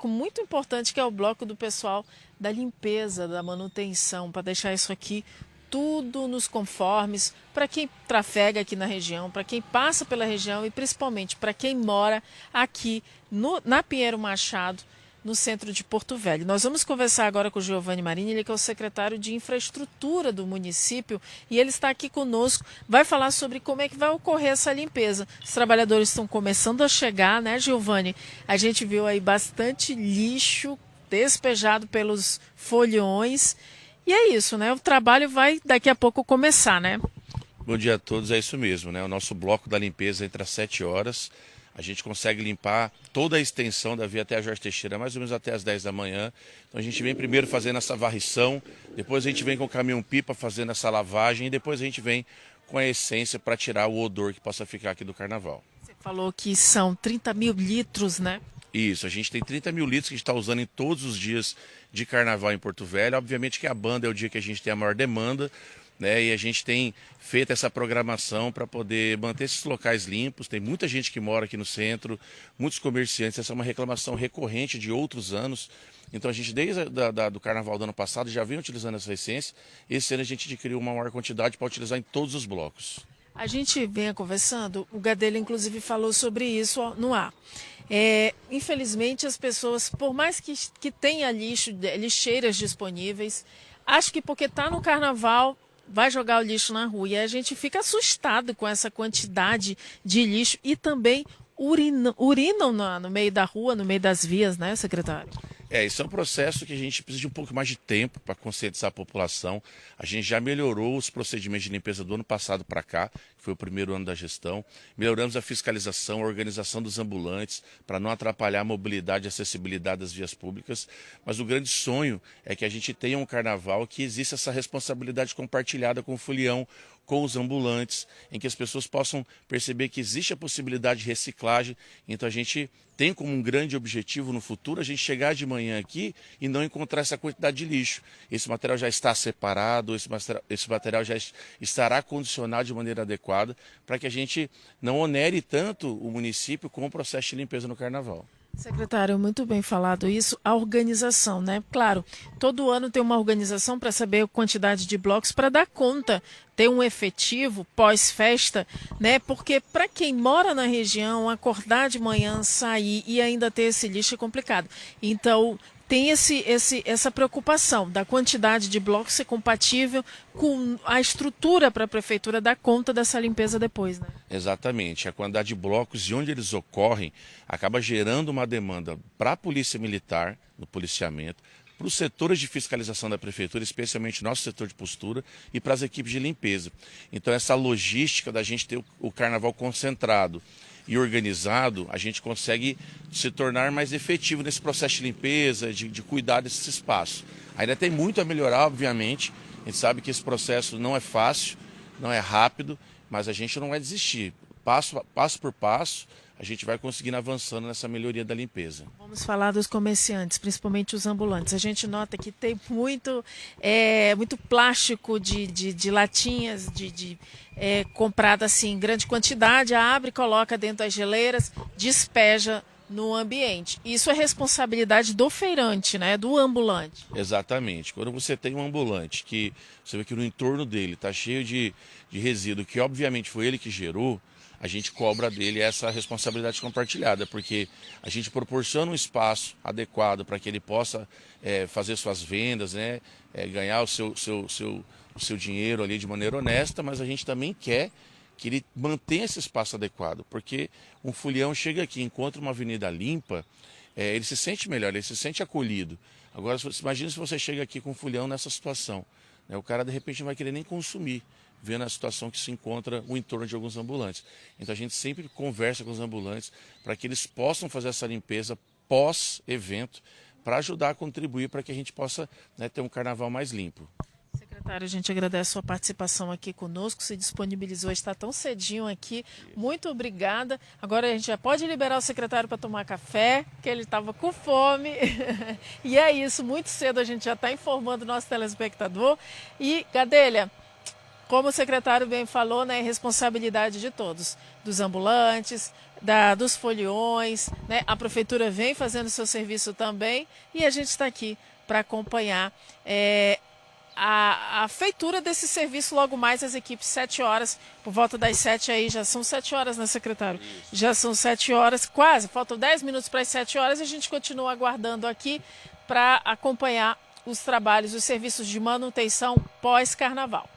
muito importante, que é o bloco do pessoal da limpeza, da manutenção, para deixar isso aqui tudo nos conformes, para quem trafega aqui na região, para quem passa pela região e principalmente para quem mora aqui na Pinheiro Machado, no centro de Porto Velho. Nós vamos conversar agora com o Giovanni Marini, ele que é o secretário de infraestrutura do município, e ele está aqui conosco, vai falar sobre como é que vai ocorrer essa limpeza. Os trabalhadores estão começando a chegar, né, Giovanni? A gente viu aí bastante lixo despejado pelos foliões, e é isso, né? O trabalho vai daqui a pouco começar, né?
Bom dia a todos, é isso mesmo, né? O nosso bloco da limpeza entra às 7 horas. A gente consegue limpar toda a extensão da via até a Jorge Teixeira, mais ou menos até as 10 da manhã. Então a gente vem primeiro fazendo essa varrição, depois a gente vem com o caminhão-pipa fazendo essa lavagem e depois a gente vem com a essência para tirar o odor que possa ficar aqui do carnaval.
Você falou que são 30 mil litros, né?
Isso, a gente tem 30 mil litros que a gente está usando em todos os dias de carnaval em Porto Velho. Obviamente que a banda é o dia que a gente tem a maior demanda, né? E a gente tem feito essa programação para poder manter esses locais limpos. Tem muita gente que mora aqui no centro, muitos comerciantes. Essa é uma reclamação recorrente de outros anos. Então a gente, desde do carnaval do ano passado, já vem utilizando essa essência. Esse ano a gente adquiriu uma maior quantidade para utilizar em todos os blocos.
A gente vem conversando, o Gadelha inclusive falou sobre isso no ar. Infelizmente as pessoas, por mais que tenha lixeiras disponíveis, acho que porque está no carnaval vai jogar o lixo na rua. E a gente fica assustado com essa quantidade de lixo e também urinam no meio da rua, no meio das vias, né, secretário?
Isso é um processo que a gente precisa de um pouco mais de tempo para conscientizar a população. A gente já melhorou os procedimentos de limpeza do ano passado para cá, que foi o primeiro ano da gestão. Melhoramos a fiscalização, a organização dos ambulantes, para não atrapalhar a mobilidade e a acessibilidade das vias públicas. Mas o grande sonho é que a gente tenha um carnaval que exista essa responsabilidade compartilhada com o folião, com os ambulantes, em que as pessoas possam perceber que existe a possibilidade de reciclagem. Então a gente tem como um grande objetivo no futuro a gente chegar de manhã aqui e não encontrar essa quantidade de lixo. Esse material já está separado, esse material já estará condicionado de maneira adequada para que a gente não onere tanto o município com o processo de limpeza no Carnaval.
Secretário, muito bem falado isso, a organização, né? Claro, todo ano tem uma organização para saber a quantidade de blocos para dar conta, ter um efetivo pós-festa, né? Porque para quem mora na região, acordar de manhã, sair e ainda ter esse lixo é complicado. Então, tem essa preocupação da quantidade de blocos ser compatível com a estrutura para a prefeitura dar conta dessa limpeza depois, né?
Exatamente. A quantidade de blocos e onde eles ocorrem acaba gerando uma demanda para a Polícia Militar, no policiamento, para os setores de fiscalização da prefeitura, especialmente nosso setor de postura, e para as equipes de limpeza. Então essa logística da gente ter o carnaval concentrado e organizado, a gente consegue se tornar mais efetivo nesse processo de limpeza, de cuidar desses espaços. Ainda tem muito a melhorar, obviamente. A gente sabe que esse processo não é fácil, não é rápido, mas a gente não vai desistir. Passo por passo, a gente vai conseguindo avançando nessa melhoria da limpeza.
Vamos falar dos comerciantes, principalmente os ambulantes. A gente nota que tem muito plástico de latinhas comprado assim em grande quantidade, abre, coloca dentro das geleiras, despeja no ambiente. Isso é responsabilidade do feirante, né, do ambulante.
Exatamente. Quando você tem um ambulante que você vê que no entorno dele está cheio de resíduo, que obviamente foi ele que gerou, a gente cobra dele essa responsabilidade compartilhada, porque a gente proporciona um espaço adequado para que ele possa fazer suas vendas, né, ganhar o seu dinheiro ali de maneira honesta, mas a gente também quer que ele mantenha esse espaço adequado, porque um folião chega aqui, encontra uma avenida limpa, ele se sente melhor, ele se sente acolhido. Agora, imagina se você chega aqui com um folião nessa situação, né, o cara de repente não vai querer nem consumir, vendo a situação que se encontra o entorno de alguns ambulantes. Então a gente sempre conversa com os ambulantes para que eles possam fazer essa limpeza pós-evento, para ajudar a contribuir para que a gente possa, né, ter um carnaval mais limpo.
Secretário, a gente agradece a sua participação aqui conosco, se disponibilizou, está tão cedinho aqui. Muito obrigada. Agora a gente já pode liberar o secretário para tomar café, que ele estava com fome. E é isso, muito cedo a gente já está informando o nosso telespectador. E, Gadelha, como o secretário bem falou, né, é responsabilidade de todos, dos ambulantes, dos foliões, né, a prefeitura vem fazendo seu serviço também e a gente está aqui para acompanhar a feitura desse serviço logo mais as equipes, 7 horas, por volta das 7 aí, já são 7 horas, né, secretário? Já são 7 horas, quase, faltam 10 minutos para as 7 horas e a gente continua aguardando aqui para acompanhar os trabalhos, os serviços de manutenção pós-carnaval.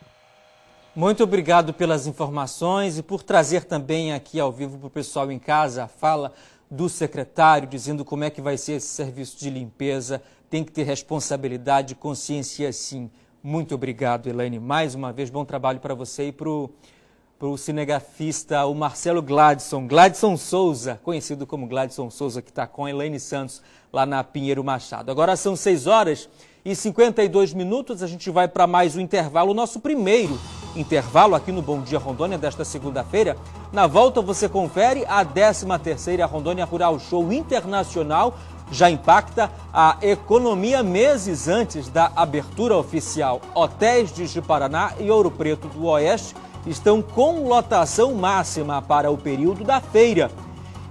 Muito obrigado pelas informações e por trazer também aqui ao vivo para o pessoal em casa a fala do secretário, dizendo como é que vai ser esse serviço de limpeza. Tem que ter responsabilidade e consciência sim. Muito obrigado, Elaine. Mais uma vez, bom trabalho para você e para o cinegrafista, o Marcelo Gladson Souza, conhecido como Gladson Souza, que está com a Elaine Santos lá na Pinheiro Machado. Agora são 6 horas e 52 minutos, a gente vai para mais um intervalo, o nosso primeiro intervalo aqui no Bom Dia Rondônia desta segunda-feira. Na volta você confere a 13ª Rondônia Rural Show Internacional, já impacta a economia meses antes da abertura oficial. Hotéis de Ji-Paraná e Ouro Preto do Oeste estão com lotação máxima para o período da feira.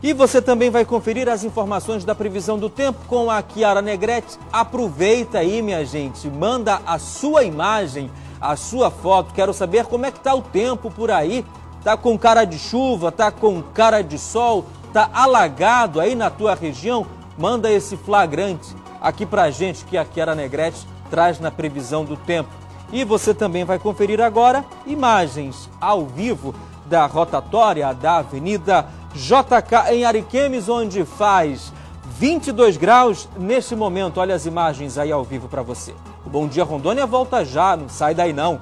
E você também vai conferir as informações da previsão do tempo com a Chiara Negrete. Aproveita aí, minha gente, manda a sua imagem, a sua foto. Quero saber como é que tá o tempo por aí. Tá com cara de chuva, tá com cara de sol, tá alagado aí na tua região? Manda esse flagrante aqui pra gente que a Chiara Negrete traz na previsão do tempo. E você também vai conferir agora imagens ao vivo da rotatória da Avenida JK em Ariquemes, onde faz 22 graus neste momento. Olha as imagens aí ao vivo para você. O Bom Dia Rondônia volta já, não sai daí não.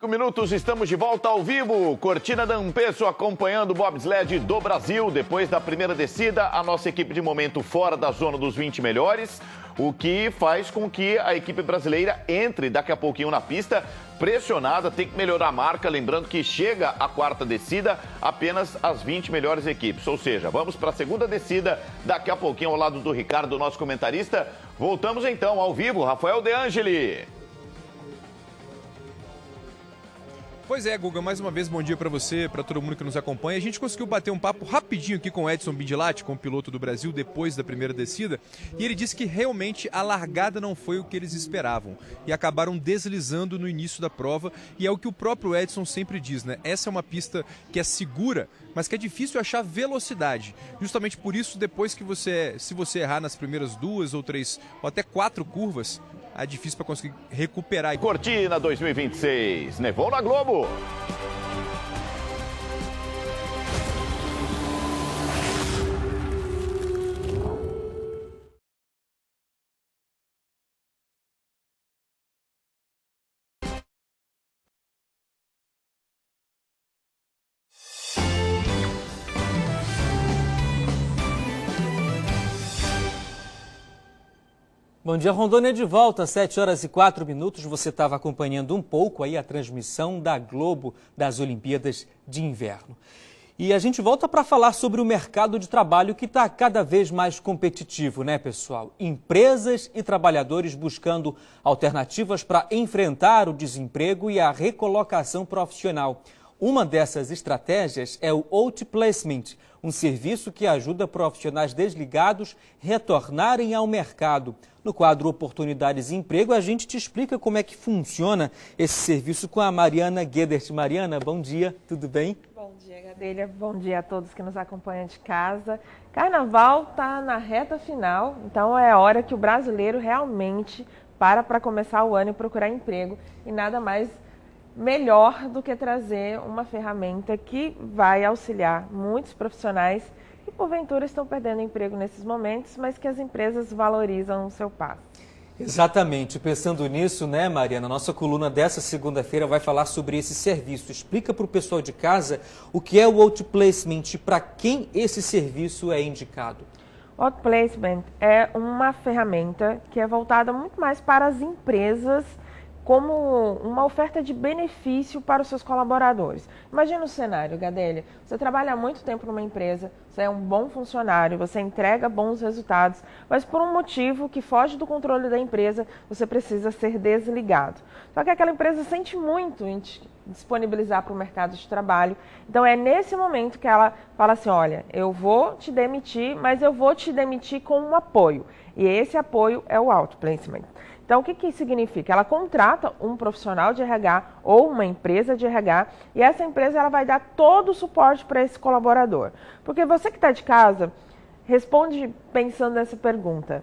5 minutos, estamos de volta ao vivo. Cortina d'Ampezzo acompanhando o bobsled do Brasil. Depois da primeira descida, a nossa equipe de momento fora da zona dos 20 melhores, o que faz com que a equipe brasileira entre daqui a pouquinho na pista, pressionada, tem que melhorar a marca. Lembrando que chega a quarta descida apenas as 20 melhores equipes. Ou seja, vamos para a segunda descida daqui a pouquinho ao lado do Ricardo, nosso comentarista. Voltamos então ao vivo, Rafael De Angeli.
Pois é, Guga, mais uma vez bom dia para você, para todo mundo que nos acompanha. A gente conseguiu bater um papo rapidinho aqui com o Edson Bidilatti, com o piloto do Brasil, depois da primeira descida, e ele disse que realmente a largada não foi o que eles esperavam e acabaram deslizando no início da prova, e é o que o próprio Edson sempre diz, né? Essa é uma pista que é segura, mas que é difícil achar velocidade. Justamente por isso, depois que se você errar nas primeiras 2 ou 3 ou até 4 curvas, é difícil para conseguir recuperar.
Cortina 2026, nevou na Globo.
Bom dia, Rondônia de volta, 7 horas e 4 minutos. Você estava acompanhando um pouco aí a transmissão da Globo das Olimpíadas de Inverno. E a gente volta para falar sobre o mercado de trabalho que está cada vez mais competitivo, né, pessoal? Empresas e trabalhadores buscando alternativas para enfrentar o desemprego e a recolocação profissional. Uma dessas estratégias é o Outplacement, um serviço que ajuda profissionais desligados a retornarem ao mercado. No quadro Oportunidades e Emprego, a gente te explica como é que funciona esse serviço com a Mariana Guedert. Mariana, bom dia, tudo bem?
Bom dia, Gadelha. Bom dia a todos que nos acompanham de casa. Carnaval está na reta final, então é hora que o brasileiro realmente para começar o ano e procurar emprego. E nada mais melhor do que trazer uma ferramenta que vai auxiliar muitos profissionais que porventura estão perdendo emprego nesses momentos, mas que as empresas valorizam o seu passo.
Exatamente. Pensando nisso, né, Mariana, nossa coluna dessa segunda-feira vai falar sobre esse serviço. Explica para o pessoal de casa o que é o Outplacement e para quem esse serviço é indicado.
O Outplacement é uma ferramenta que é voltada muito mais para as empresas como uma oferta de benefício para os seus colaboradores. Imagina o cenário, Gadelha. Você trabalha há muito tempo numa empresa, você é um bom funcionário, você entrega bons resultados, mas por um motivo que foge do controle da empresa, você precisa ser desligado. Só que aquela empresa sente muito em te disponibilizar para o mercado de trabalho. Então é nesse momento que ela fala assim, olha, eu vou te demitir, mas eu vou te demitir com um apoio. E esse apoio é o Outplacement. Então, o que significa? Ela contrata um profissional de RH ou uma empresa de RH e essa empresa ela vai dar todo o suporte para esse colaborador. Porque você que está de casa, responde pensando nessa pergunta.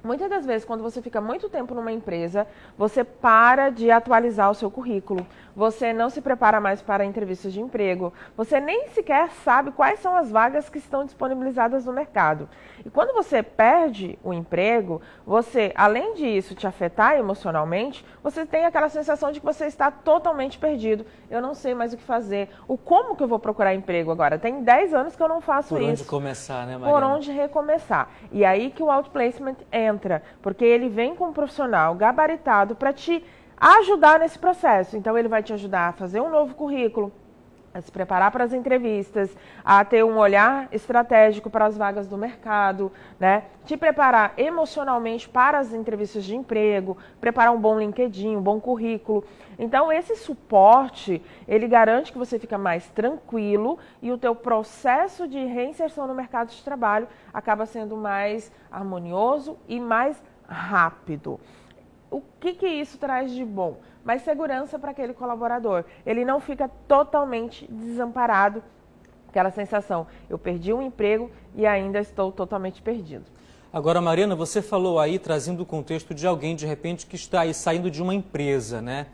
Muitas das vezes, quando você fica muito tempo numa empresa, você para de atualizar o seu currículo, você não se prepara mais para entrevistas de emprego, você nem sequer sabe quais são as vagas que estão disponibilizadas no mercado. E quando você perde o emprego, você, além disso te afetar emocionalmente, você tem aquela sensação de que você está totalmente perdido. Eu não sei mais o que fazer. Como que eu vou procurar emprego agora? Tem 10 anos que eu não faço isso.
Por onde começar, né, Mariana?
Por onde recomeçar. E aí que o Outplacement entra, porque ele vem com um profissional gabaritado para te ajudar nesse processo. Então, ele vai te ajudar a fazer um novo currículo, a se preparar para as entrevistas, a ter um olhar estratégico para as vagas do mercado, né? Te preparar emocionalmente para as entrevistas de emprego, preparar um bom LinkedIn, um bom currículo. Então, esse suporte, ele garante que você fica mais tranquilo e o teu processo de reinserção no mercado de trabalho acaba sendo mais harmonioso e mais rápido. O que isso traz de bom? Mais segurança para aquele colaborador. Ele não fica totalmente desamparado, aquela sensação, eu perdi um emprego e ainda estou totalmente perdido.
Agora, Mariana, você falou aí, trazendo o contexto de alguém, de repente, que está aí saindo de uma empresa, né?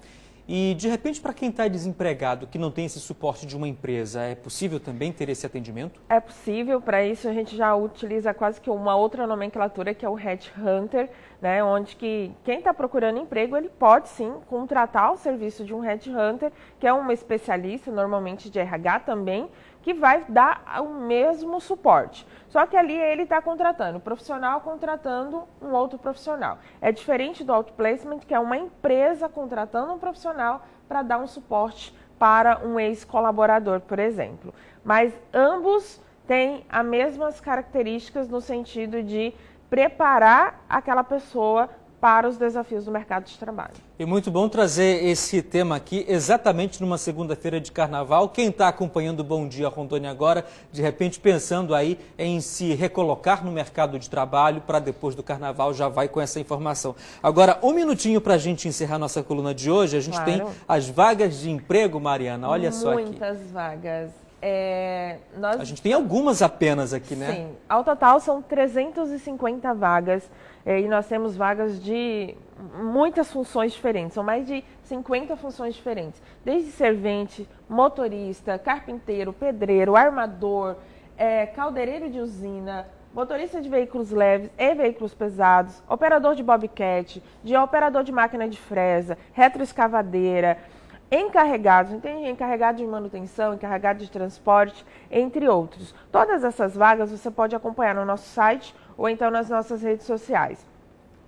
E, de repente, para quem está desempregado, que não tem esse suporte de uma empresa, é possível também ter esse atendimento?
É possível. Para isso a gente já utiliza quase que uma outra nomenclatura, que é o Headhunter, né, onde que quem está procurando emprego, ele pode sim contratar o serviço de um Headhunter, que é uma especialista, normalmente de RH também, que vai dar o mesmo suporte. Só que ali ele está contratando, o profissional contratando um outro profissional. É diferente do outplacement, que é uma empresa contratando um profissional para dar um suporte para um ex-colaborador, por exemplo. Mas ambos têm as mesmas características no sentido de preparar aquela pessoa para os desafios do mercado de trabalho.
E muito bom trazer esse tema aqui exatamente numa segunda-feira de carnaval. Quem está acompanhando o Bom Dia Rondônia agora, de repente pensando aí em se recolocar no mercado de trabalho para depois do carnaval, já vai com essa informação. Agora, um minutinho para a gente encerrar nossa coluna de hoje. A gente tem as vagas de emprego, Mariana. Olha só aqui.
Muitas vagas.
A gente tem algumas apenas aqui, né?
Sim, ao total são 350 vagas e nós temos vagas de muitas funções diferentes, são mais de 50 funções diferentes, desde servente, motorista, carpinteiro, pedreiro, armador, caldeireiro de usina, motorista de veículos leves e veículos pesados, operador de bobcat, de operador de máquina de fresa, retroescavadeira, encarregados, entende? Encarregado de manutenção, encarregado de transporte, entre outros. Todas essas vagas você pode acompanhar no nosso site ou então nas nossas redes sociais.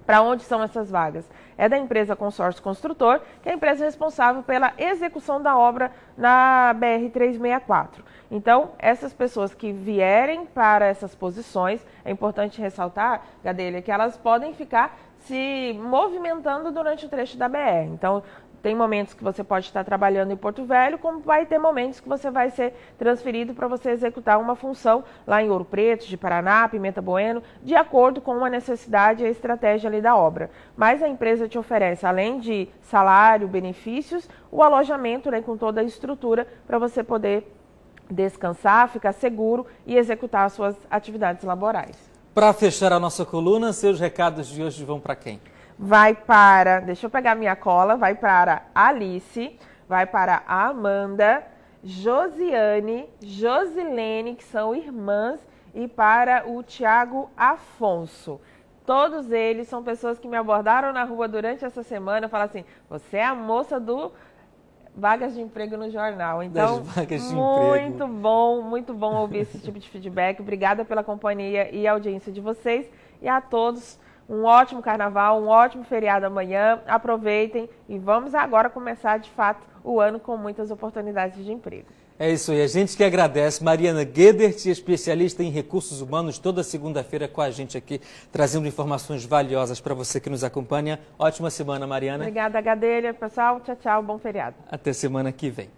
Para onde são essas vagas? É da empresa Consórcio Construtor, que é a empresa responsável pela execução da obra na BR-364. Então, essas pessoas que vierem para essas posições, é importante ressaltar, Gadelha, que elas podem ficar se movimentando durante o trecho da BR. Então, tem momentos que você pode estar trabalhando em Porto Velho, como vai ter momentos que você vai ser transferido para você executar uma função lá em Ouro Preto, de Paraná, Pimenta Bueno, de acordo com a necessidade e a estratégia ali da obra. Mas a empresa te oferece, além de salário, benefícios, o alojamento, né, com toda a estrutura para você poder descansar, ficar seguro e executar as suas atividades laborais.
Para fechar a nossa coluna, seus recados de hoje vão para quem?
Vai para, deixa eu pegar minha cola, vai para a Alice, vai para a Amanda, Josiane, Josilene, que são irmãs, e para o Tiago Afonso. Todos eles são pessoas que me abordaram na rua durante essa semana, falaram assim, você é a moça do Vagas de Emprego no Jornal. Então, muito bom ouvir esse tipo de feedback. Obrigada pela companhia e audiência de vocês, e a todos um ótimo carnaval, um ótimo feriado amanhã. Aproveitem e vamos agora começar, de fato, o ano com muitas oportunidades de emprego.
É isso aí, a gente que agradece. Mariana Guedert, especialista em recursos humanos, toda segunda-feira com a gente aqui, trazendo informações valiosas para você que nos acompanha. Ótima semana, Mariana.
Obrigada, Gadelha. Pessoal, tchau, tchau, bom feriado.
Até semana que vem.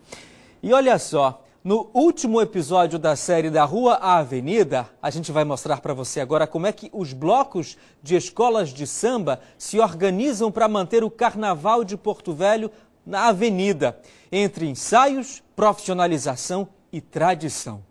E olha só, no último episódio da série Da Rua à Avenida, a gente vai mostrar para você agora como é que os blocos de escolas de samba se organizam para manter o Carnaval de Porto Velho na avenida, entre ensaios, profissionalização e tradição.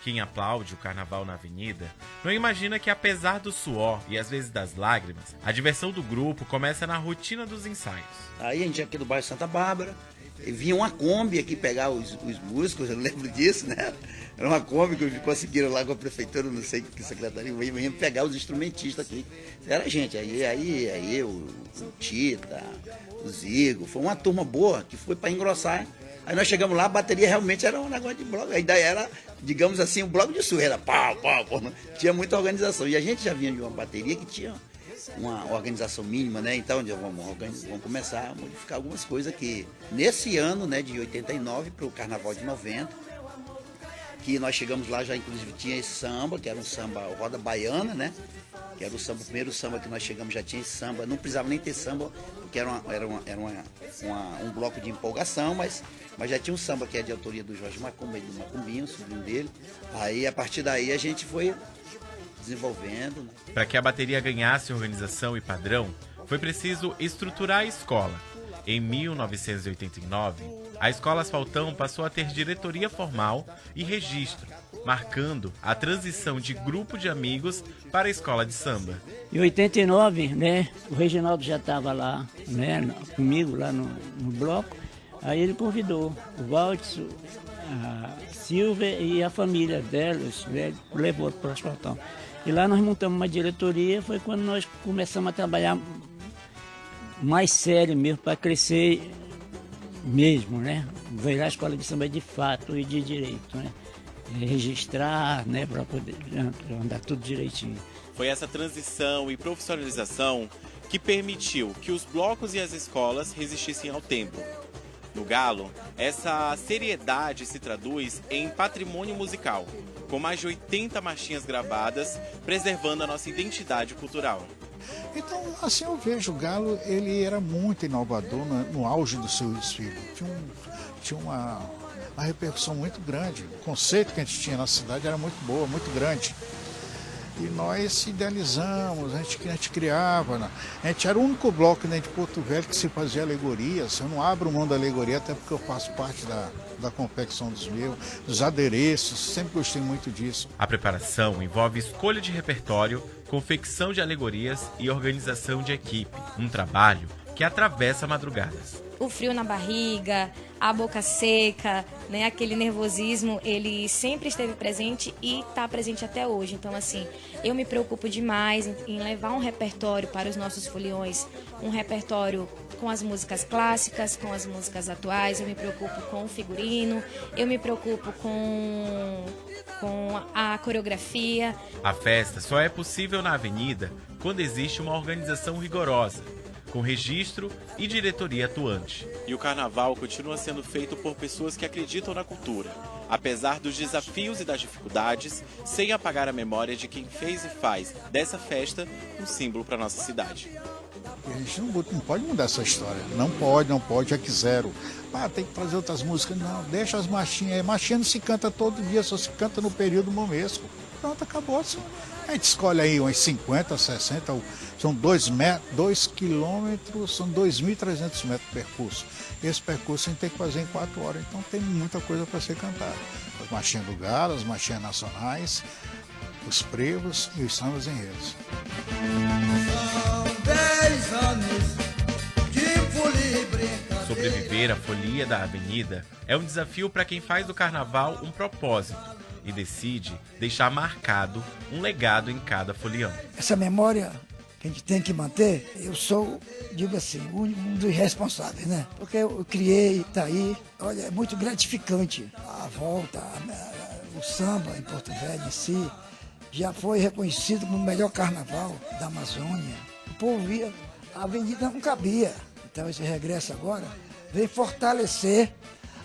Quem aplaude o carnaval na avenida não imagina que, apesar do suor e às vezes das lágrimas, a diversão do grupo começa na rotina dos ensaios.
Aí a gente aqui do bairro Santa Bárbara, vinha uma Kombi aqui pegar os músicos, eu lembro disso, né? Era uma Kombi que conseguiram lá com a prefeitura, não sei que secretaria, vinha pegar os instrumentistas aqui. Era a gente, aí eu, o Tita, o Zigo, foi uma turma boa que foi para engrossar. Aí nós chegamos lá, a bateria realmente era um negócio de bloco, a ideia era, digamos assim, um bloco de surra, era pau, tinha muita organização. E a gente já vinha de uma bateria que tinha uma organização mínima, né? Então vamos começar a modificar algumas coisas aqui. Nesse ano, né, de 89 para o Carnaval de 90, que nós chegamos lá, já inclusive tinha esse samba, que era um samba roda baiana, né? Que era o primeiro samba que nós chegamos, já tinha esse samba, não precisava nem ter samba, porque era um bloco de empolgação, mas já tinha um samba que é de autoria do Jorge Macumba e do Macumbinho, sobrinho dele. Aí, a partir daí, a gente foi desenvolvendo. Né?
Para que a bateria ganhasse organização e padrão, foi preciso estruturar a escola. Em 1989, a Escola Asfaltão passou a ter diretoria formal e registro, marcando a transição de grupo de amigos para a escola de samba.
Em 89, né, o Reginaldo já estava lá, né, comigo lá no bloco, aí ele convidou o Waltz, a Silvia e a família delas, né, levou para o Asfaltão. E lá nós montamos uma diretoria, foi quando nós começamos a trabalhar mais sério mesmo, para crescer mesmo, né? Virar a escola de samba de fato e de direito, né? Registrar, né, para poder andar tudo direitinho.
Foi essa transição e profissionalização que permitiu que os blocos e as escolas resistissem ao tempo. No Galo, essa seriedade se traduz em patrimônio musical, com mais de 80 marchinhas gravadas, preservando a nossa identidade cultural.
Então, assim eu vejo, o Galo, ele era muito inovador no auge do seu desfile. Tinha uma repercussão muito grande. O conceito que a gente tinha na cidade era muito boa, muito grande. E nós idealizamos, a gente criava. A gente era o único bloco dentro de Porto Velho que se fazia alegorias. Eu não abro mão da alegoria, até porque eu faço parte da confecção dos adereços, sempre gostei muito disso.
A preparação envolve escolha de repertório, confecção de alegorias e organização de equipe. Um trabalho que atravessa madrugadas.
O frio na barriga, a boca seca, né, aquele nervosismo, ele sempre esteve presente e está presente até hoje. Então, assim, eu me preocupo demais em levar um repertório para os nossos foliões, um repertório com as músicas clássicas, com as músicas atuais, eu me preocupo com o figurino, eu me preocupo com a coreografia.
A festa só é possível na avenida quando existe uma organização rigorosa, com registro e diretoria atuante. E o carnaval continua sendo feito por pessoas que acreditam na cultura, apesar dos desafios e das dificuldades, sem apagar a memória de quem fez e faz dessa festa um símbolo para nossa cidade.
E a gente não pode mudar essa história. Não pode, já quiseram. Tem que fazer outras músicas. Não, deixa as marchinhas. Marchinha não se canta todo dia, só se canta no período momesco. Pronto, acabou assim. A gente escolhe aí umas 50, 60, são 2 quilômetros, são 2.300 metros de percurso. Esse percurso a gente tem que fazer em 4 horas, então tem muita coisa para ser cantada. As marchinhas do Galo, as marchinhas nacionais, os prevos e os sambas enredos.
São 10 anos de folia e brincadeira.
Sobreviver à folia da avenida é um desafio para quem faz do carnaval um propósito e decide deixar marcado um legado em cada folião.
Essa memória que a gente tem que manter, eu sou, digo assim, um dos responsáveis, né? Porque eu criei, tá aí, olha, é muito gratificante a volta, o samba em Porto Velho em si, já foi reconhecido como o melhor carnaval da Amazônia. O povo via, a avenida não cabia, então esse regresso agora vem fortalecer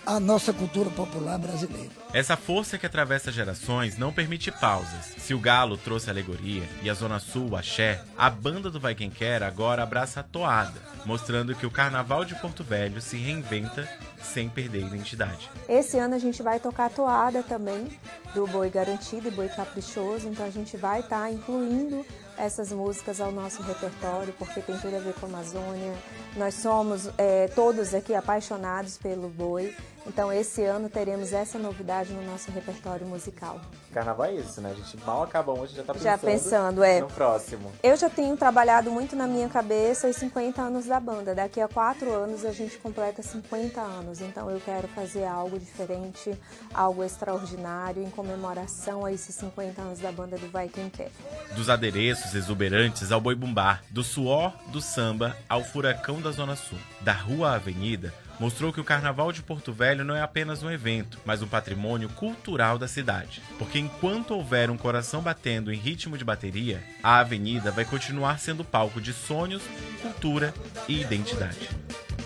a nossa cultura popular brasileira.
Essa força que atravessa gerações não permite pausas. Se o Galo trouxe alegoria e a Zona Sul o axé, a banda do Vai Quem Quer agora abraça a toada, mostrando que o Carnaval de Porto Velho se reinventa sem perder a identidade.
Esse ano a gente vai tocar a toada também, do Boi Garantido e Boi Caprichoso, então a gente vai estar incluindo essas músicas ao nosso repertório, porque tem tudo a ver com a Amazônia. Nós somos todos aqui apaixonados pelo boi, então esse ano teremos essa novidade no nosso repertório musical.
Carnaval é isso, né? A gente mal acaba hoje, já tá
pensando
no próximo.
Eu já tenho trabalhado muito na minha cabeça os 50 anos da banda. Daqui a 4 anos a gente completa 50 anos, então eu quero fazer algo diferente, algo extraordinário em comemoração a esses 50 anos da banda do Vai Quem Quer.
Dos adereços exuberantes ao boi bumbá, do suor do samba ao furacão da Zona Sul, da rua à avenida, mostrou que o Carnaval de Porto Velho não é apenas um evento, mas um patrimônio cultural da cidade. Porque enquanto houver um coração batendo em ritmo de bateria, a avenida vai continuar sendo palco de sonhos, cultura e identidade.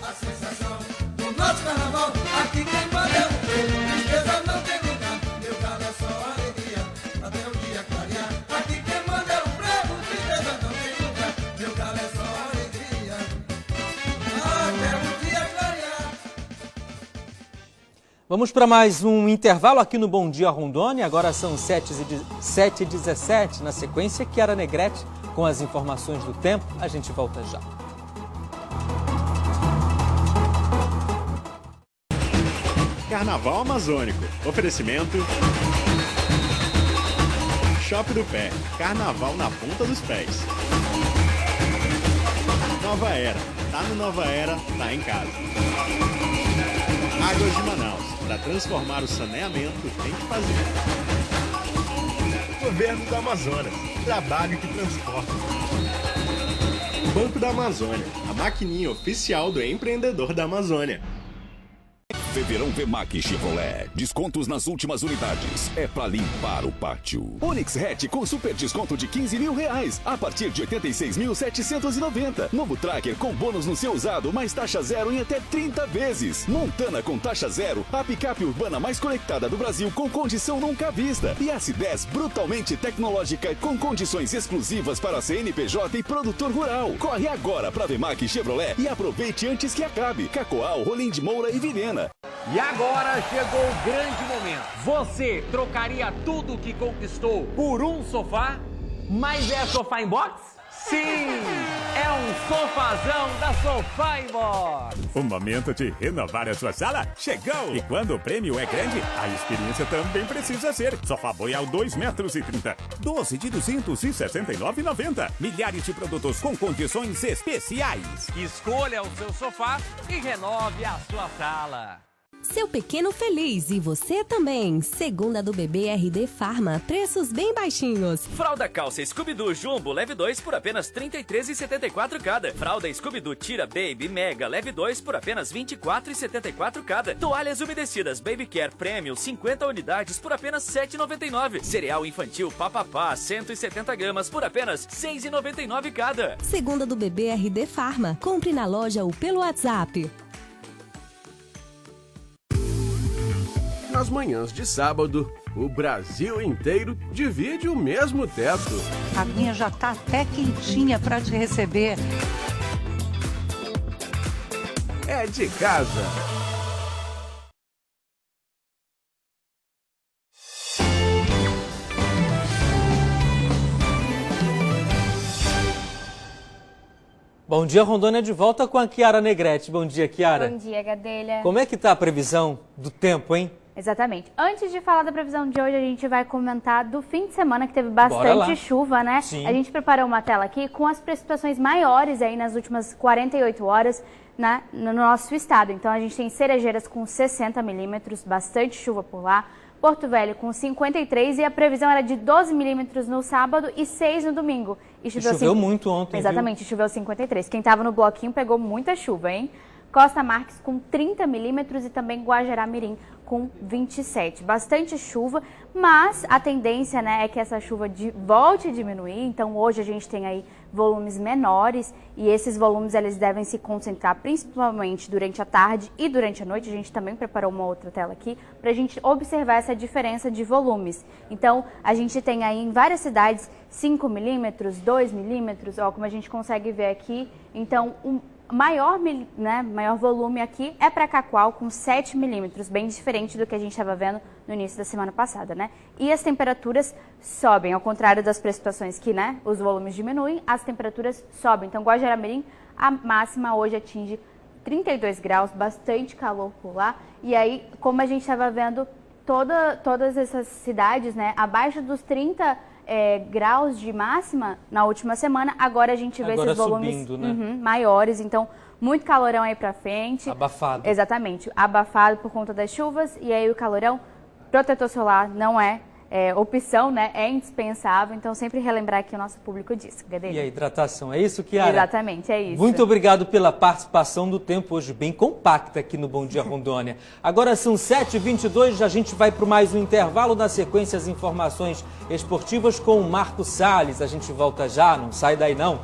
A sensação do nosso carnaval, aqui quem manda é o povo, tristeza não tem lugar, meu galo é só alegria, até o dia clarear. Aqui quem manda é o povo, tristeza não tem lugar, meu galo é só alegria, até o dia clarear.
Vamos para mais um intervalo aqui no Bom Dia Rondônia. Agora são 7h17. Na sequência, Chiara Negrete com as informações do tempo. A gente volta já.
Carnaval Amazônico. Oferecimento Shop do Pé. Carnaval na ponta dos pés. Nova Era. Tá no Nova Era, tá em casa. Águas de Manaus. Para transformar o saneamento, tem que fazer. Governo do Amazonas. Trabalho que transforma. Banco da Amazônia. A maquininha oficial do empreendedor da Amazônia.
Fevereiro Vemac Chevrolet. Descontos nas últimas unidades. É pra limpar o pátio. Onix Hatch com super desconto de R$15 mil a partir de 86.790. Novo Tracker com bônus no seu usado, mais taxa zero em até 30 vezes. Montana com taxa zero, a picape urbana mais conectada do Brasil com condição nunca vista. E a S10 brutalmente tecnológica com condições exclusivas para CNPJ e produtor rural. Corre agora pra Vemac Chevrolet e aproveite antes que acabe. Cacoal, Rolim de Moura e Vilhena.
E agora chegou o grande momento. Você trocaria tudo que conquistou por um sofá? Mas é sofá em box? Sim! É um sofazão da Sofá Inbox!
O momento de renovar a sua sala chegou! E quando o prêmio é grande, a experiência também precisa ser. Sofá Boial 2,30 metros, 12 de R$ 269,90. Milhares de produtos com condições especiais.
Escolha o seu sofá e renove a sua sala.
Seu pequeno feliz e você também. Segunda do bebê RD Pharma. Preços bem baixinhos.
Fralda calça Scooby-Doo Jumbo leve 2 por apenas R$ 33,74 cada. Fralda Scooby-Doo Tira Baby Mega leve 2 por apenas R$ 24,74 cada. Toalhas umedecidas Baby Care Premium 50 unidades por apenas R$ 7,99. Cereal infantil Papapá 170 gramas por apenas R$ 6,99 cada.
Segunda do bebê RD Pharma. Compre na loja ou pelo WhatsApp.
Nas manhãs de sábado, o Brasil inteiro divide o mesmo teto.
A minha já tá até quentinha para te receber.
É de casa.
Bom dia, Rondônia, de volta com a Chiara Negrete. Bom dia, Chiara.
Bom dia, Gadelha.
Como é que tá a previsão do tempo, hein?
Exatamente. Antes de falar da previsão de hoje, a gente vai comentar do fim de semana, que teve bastante chuva, né?
Sim.
A gente preparou uma tela aqui com as precipitações maiores aí nas últimas 48 horas no nosso estado. Então, a gente tem Cerejeiras com 60 milímetros, bastante chuva por lá. Porto Velho com 53 e a previsão era de 12 milímetros no sábado e 6 no domingo. E
choveu muito ontem,
exatamente,
viu?
Choveu 53. Quem estava no bloquinho pegou muita chuva, hein? Costa Marques com 30 milímetros e também Guajará-Mirim com 27. Bastante chuva, mas a tendência, né, é que essa chuva volte a diminuir. Então hoje a gente tem aí volumes menores e esses volumes eles devem se concentrar principalmente durante a tarde e durante a noite. A gente também preparou uma outra tela aqui para a gente observar essa diferença de volumes. Então a gente tem aí em várias cidades 5 milímetros, 2 milímetros, ó, como a gente consegue ver aqui. Então maior volume aqui é para Cacoal com 7 milímetros, bem diferente do que a gente estava vendo no início da semana passada, né? E as temperaturas sobem, ao contrário das precipitações que, né, os volumes diminuem, as temperaturas sobem. Então, Guajará-Mirim, a máxima hoje atinge 32 graus, bastante calor por lá. E aí, como a gente estava vendo, todas essas cidades, né, abaixo dos 30 graus de máxima na última semana, agora a gente vê esses volumes
subindo, né?
Maiores, então muito calorão aí pra frente.
Abafado.
Exatamente, abafado por conta das chuvas e aí o calorão, protetor solar não é opção, né? É indispensável, então sempre relembrar que o nosso público diz.
E a hidratação, é isso, Chiara?
Exatamente, é isso.
Muito obrigado pela participação do tempo hoje bem compacta aqui no Bom Dia Rondônia. Agora são 7h22, a gente vai para mais um intervalo, na sequência as informações esportivas com o Marco Salles. A gente volta já, não sai daí não.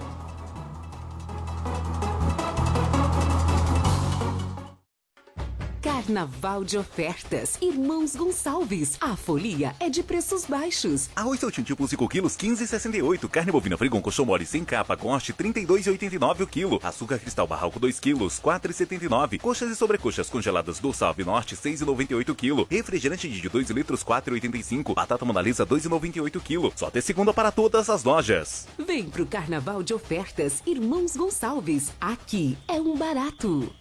Carnaval de ofertas. Irmãos Gonçalves. A folia é de preços baixos.
Arroz Saltintil por 5 quilos, 15,68. Carne bovina Frigon Coxão Mole sem capa, corte, 32,89 o quilo. Açúcar Cristal Barralco 2 quilos, 4,79. Coxas e sobrecoxas congeladas do Salve Norte, 6,98 quilo. Refrigerante de 2 litros, 4,85. Batata Mona Lisa, 2,98 quilo. Só até segunda para todas as lojas.
Vem pro Carnaval de ofertas. Irmãos Gonçalves. Aqui é um barato.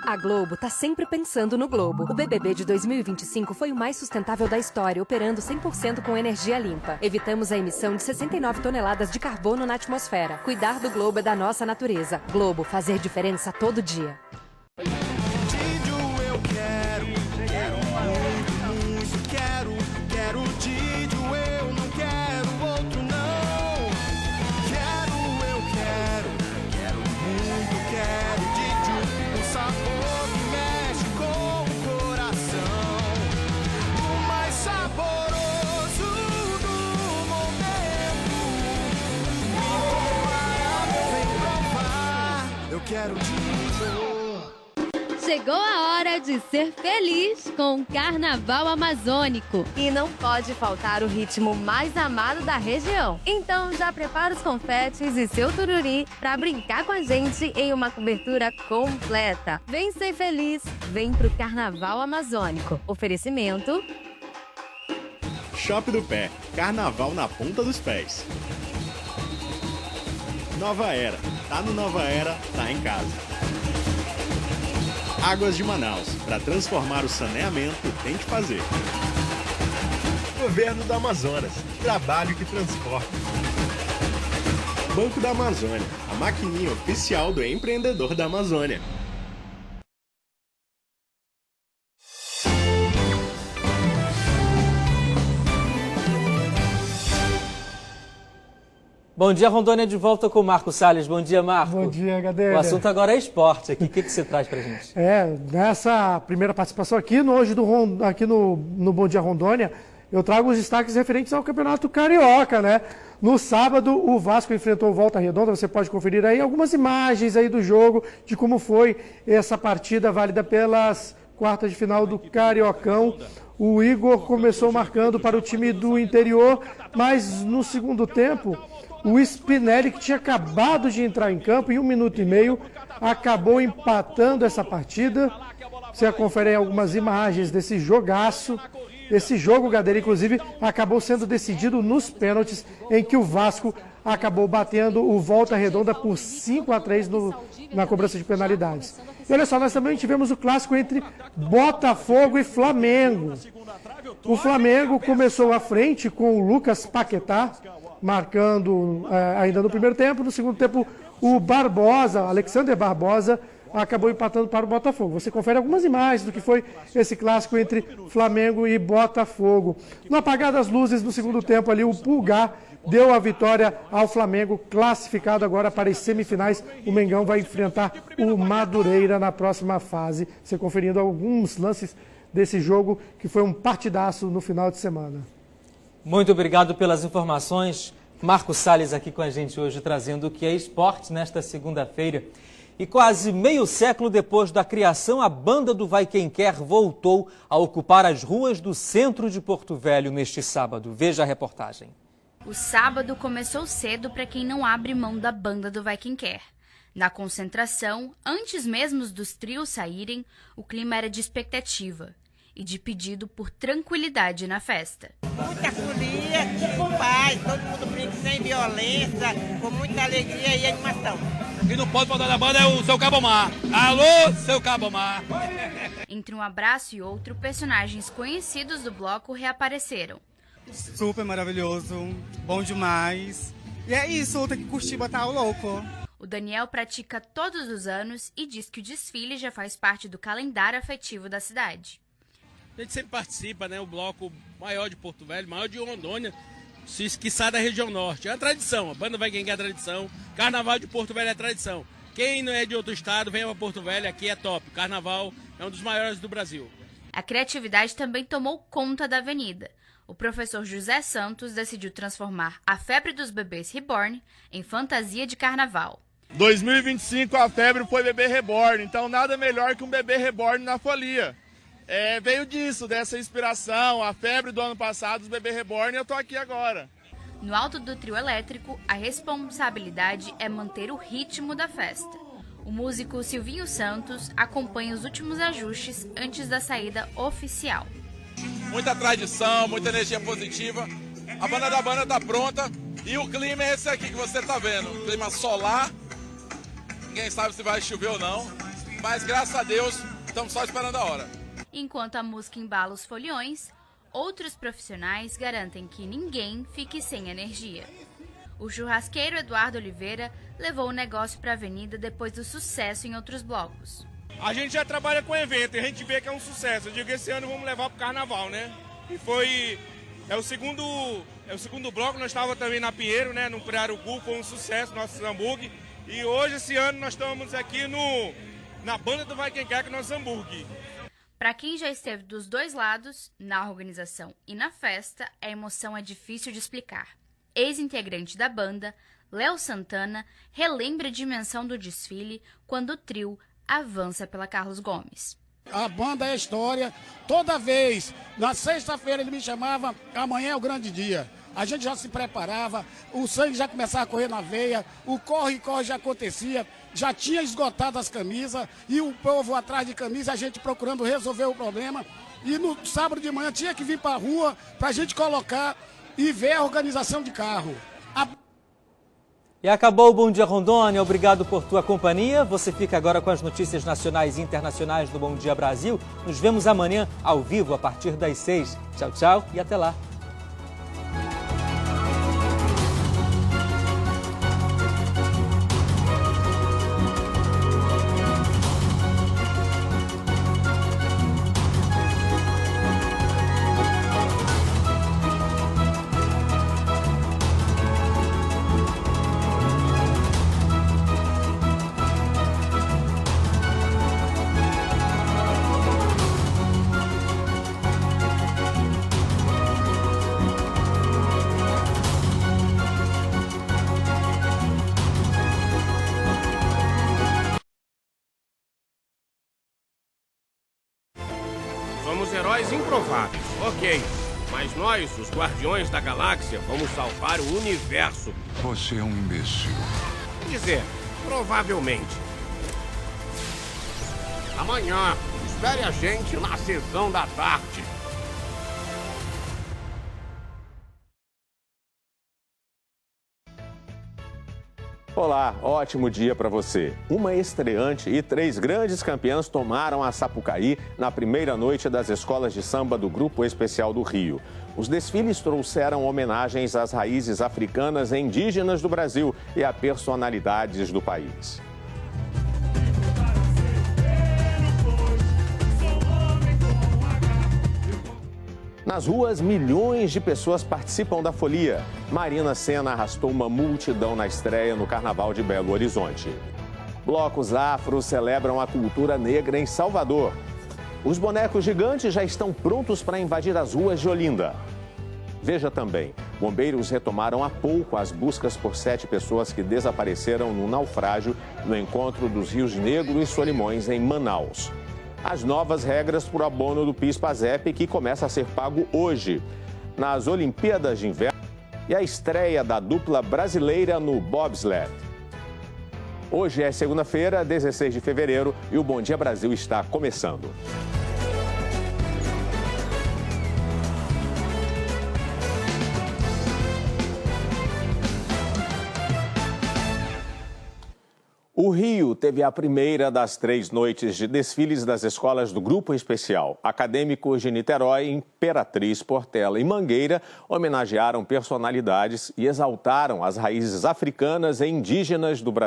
A Globo tá sempre pensando no globo. O BBB de 2025 foi o mais sustentável da história, operando 100% com energia limpa. Evitamos a emissão de 69 toneladas de carbono na atmosfera. Cuidar do globo é da nossa natureza. Globo, fazer diferença todo dia.
Chegou a hora de ser feliz com o Carnaval Amazônico.
E não pode faltar o ritmo mais amado da região. Então já prepara os confetes e seu tururi para brincar com a gente em uma cobertura completa. Vem ser feliz, vem pro Carnaval Amazônico. Oferecimento...
Shop do Pé, Carnaval na ponta dos pés. Nova Era, tá no Nova Era, tá em casa. Águas de Manaus, para transformar o saneamento tem que fazer. Governo do Amazonas, trabalho que transporta. Banco da Amazônia, a maquininha oficial do empreendedor da Amazônia.
Bom dia, Rondônia, de volta com o Marco Salles. Bom dia, Marco.
Bom dia, Gadelha.
O assunto agora é esporte aqui. O que você traz pra gente?
Nessa primeira participação aqui, aqui no Bom Dia Rondônia, eu trago os destaques referentes ao Campeonato Carioca, né? No sábado, o Vasco enfrentou o Volta Redonda. Você pode conferir aí algumas imagens aí do jogo, de como foi essa partida válida pelas quartas de final do Cariocão. O Igor começou marcando para o time do interior, mas no segundo tempo... O Spinelli, que tinha acabado de entrar em campo, em 1 minuto e meio, acabou empatando essa partida. Você confere aí algumas imagens desse jogaço. Esse jogo, Gadelha, inclusive, acabou sendo decidido nos pênaltis, em que o Vasco acabou batendo o Volta Redonda por 5-3 na cobrança de penalidades. E olha só, nós também tivemos o clássico entre Botafogo e Flamengo. O Flamengo começou à frente com o Lucas Paquetá, marcando ainda no primeiro tempo. No segundo tempo, o Alexander Barbosa, acabou empatando para o Botafogo. Você confere algumas imagens do que foi esse clássico entre Flamengo e Botafogo. No apagar das luzes, no segundo tempo ali, o Pulgar deu a vitória ao Flamengo, classificado agora para as semifinais. O Mengão vai enfrentar o Madureira na próxima fase. Você conferindo alguns lances desse jogo, que foi um partidaço no final de semana.
Muito obrigado pelas informações. Marco Salles aqui com a gente hoje, trazendo o que é esporte nesta segunda-feira. E quase meio século depois da criação, a banda do Vai Quem Quer voltou a ocupar as ruas do centro de Porto Velho neste sábado. Veja a reportagem.
O sábado começou cedo para quem não abre mão da banda do Vai Quem Quer. Na concentração, antes mesmo dos trios saírem, o clima era de expectativa e de pedido por tranquilidade na festa.
Muita folia, com paz, todo mundo brinca sem violência, com muita alegria e animação.
Quem não pode faltar da banda é o Seu Cabomar. Alô, Seu Cabomar!
Entre um abraço e outro, personagens conhecidos do bloco reapareceram.
Super maravilhoso, bom demais. E é isso, tem que curtir, botar o louco.
O Daniel pratica todos os anos e diz que o desfile já faz parte do calendário afetivo da cidade.
A gente sempre participa, né? O bloco maior de Porto Velho, maior de Rondônia, que sai da região norte. É a tradição, a banda Vai Quem Quer é tradição, Carnaval de Porto Velho é tradição. Quem não é de outro estado, venha para Porto Velho, aqui é top. O Carnaval é um dos maiores do Brasil.
A criatividade também tomou conta da avenida. O professor José Santos decidiu transformar a febre dos bebês reborn em fantasia de carnaval.
2025 a febre foi bebê reborn, então nada melhor que um bebê reborn na folia. Veio disso, dessa inspiração, a febre do ano passado, os bebê reborn, e eu tô aqui agora.
No alto do trio elétrico, a responsabilidade é manter o ritmo da festa. O músico Silvinho Santos acompanha os últimos ajustes antes da saída oficial.
Muita tradição, muita energia positiva. A banda da banda tá pronta e o clima é esse aqui que você tá vendo. Clima solar. Ninguém sabe se vai chover ou não.
mas graças a Deus estamos só esperando a hora.
Enquanto a música embala os foliões, outros profissionais garantem que ninguém fique sem energia. O churrasqueiro Eduardo Oliveira levou o negócio para a avenida depois do sucesso em outros blocos.
A gente já trabalha com evento e a gente vê que é um sucesso. Eu digo que esse ano vamos levar para o carnaval, né? E foi... É o segundo bloco, nós estávamos também na Pinheiro, né? No Pirarucu, foi um sucesso, nosso hambúrguer. E hoje, esse ano, nós estamos aqui na banda do Vai Quem Quer, com nosso hambúrguer.
Para quem já esteve dos dois lados, na organização e na festa, a emoção é difícil de explicar. Ex-integrante da banda, Léo Santana, relembra a dimensão do desfile quando o trio avança pela Carlos Gomes.
A banda é história. Toda vez, na sexta-feira ele me chamava, amanhã é o grande dia. A gente já se preparava, o sangue já começava a correr na veia, o corre-corre já acontecia, já tinha esgotado as camisas e o povo atrás de camisa, a gente procurando resolver o problema. E no sábado de manhã tinha que vir para a rua para a gente colocar e ver a organização de carro.
E acabou o Bom Dia Rondônia, obrigado por tua companhia. Você fica agora com as notícias nacionais e internacionais do Bom Dia Brasil. Nos vemos amanhã ao vivo a partir das 6. Tchau, tchau e até lá.
Somos heróis improváveis, ok. Mas nós, os Guardiões da Galáxia, vamos salvar o universo.
Você é um imbecil.
Quer dizer, provavelmente. Amanhã, espere a gente na sessão da tarde.
Olá, ótimo dia para você. Uma estreante e 3 grandes campeãs tomaram a Sapucaí na primeira noite das escolas de samba do Grupo Especial do Rio. Os desfiles trouxeram homenagens às raízes africanas e indígenas do Brasil e a personalidades do país. Nas ruas, milhões de pessoas participam da folia. Marina Sena arrastou uma multidão na estreia no Carnaval de Belo Horizonte. Blocos afros celebram a cultura negra em Salvador. Os bonecos gigantes já estão prontos para invadir as ruas de Olinda. Veja também, bombeiros retomaram há pouco as buscas por 7 pessoas que desapareceram no naufrágio no encontro dos Rios Negro e Solimões, em Manaus. As novas regras para o abono do PIS/PASEP, que começa a ser pago hoje. Nas Olimpíadas de Inverno e a estreia da dupla brasileira no bobsled. Hoje é segunda-feira, 16 de fevereiro, e o Bom Dia Brasil está começando. O Rio teve a primeira das 3 noites de desfiles das escolas do Grupo Especial. Acadêmicos de Niterói, Imperatriz, Portela e Mangueira homenagearam personalidades e exaltaram as raízes africanas e indígenas do Brasil.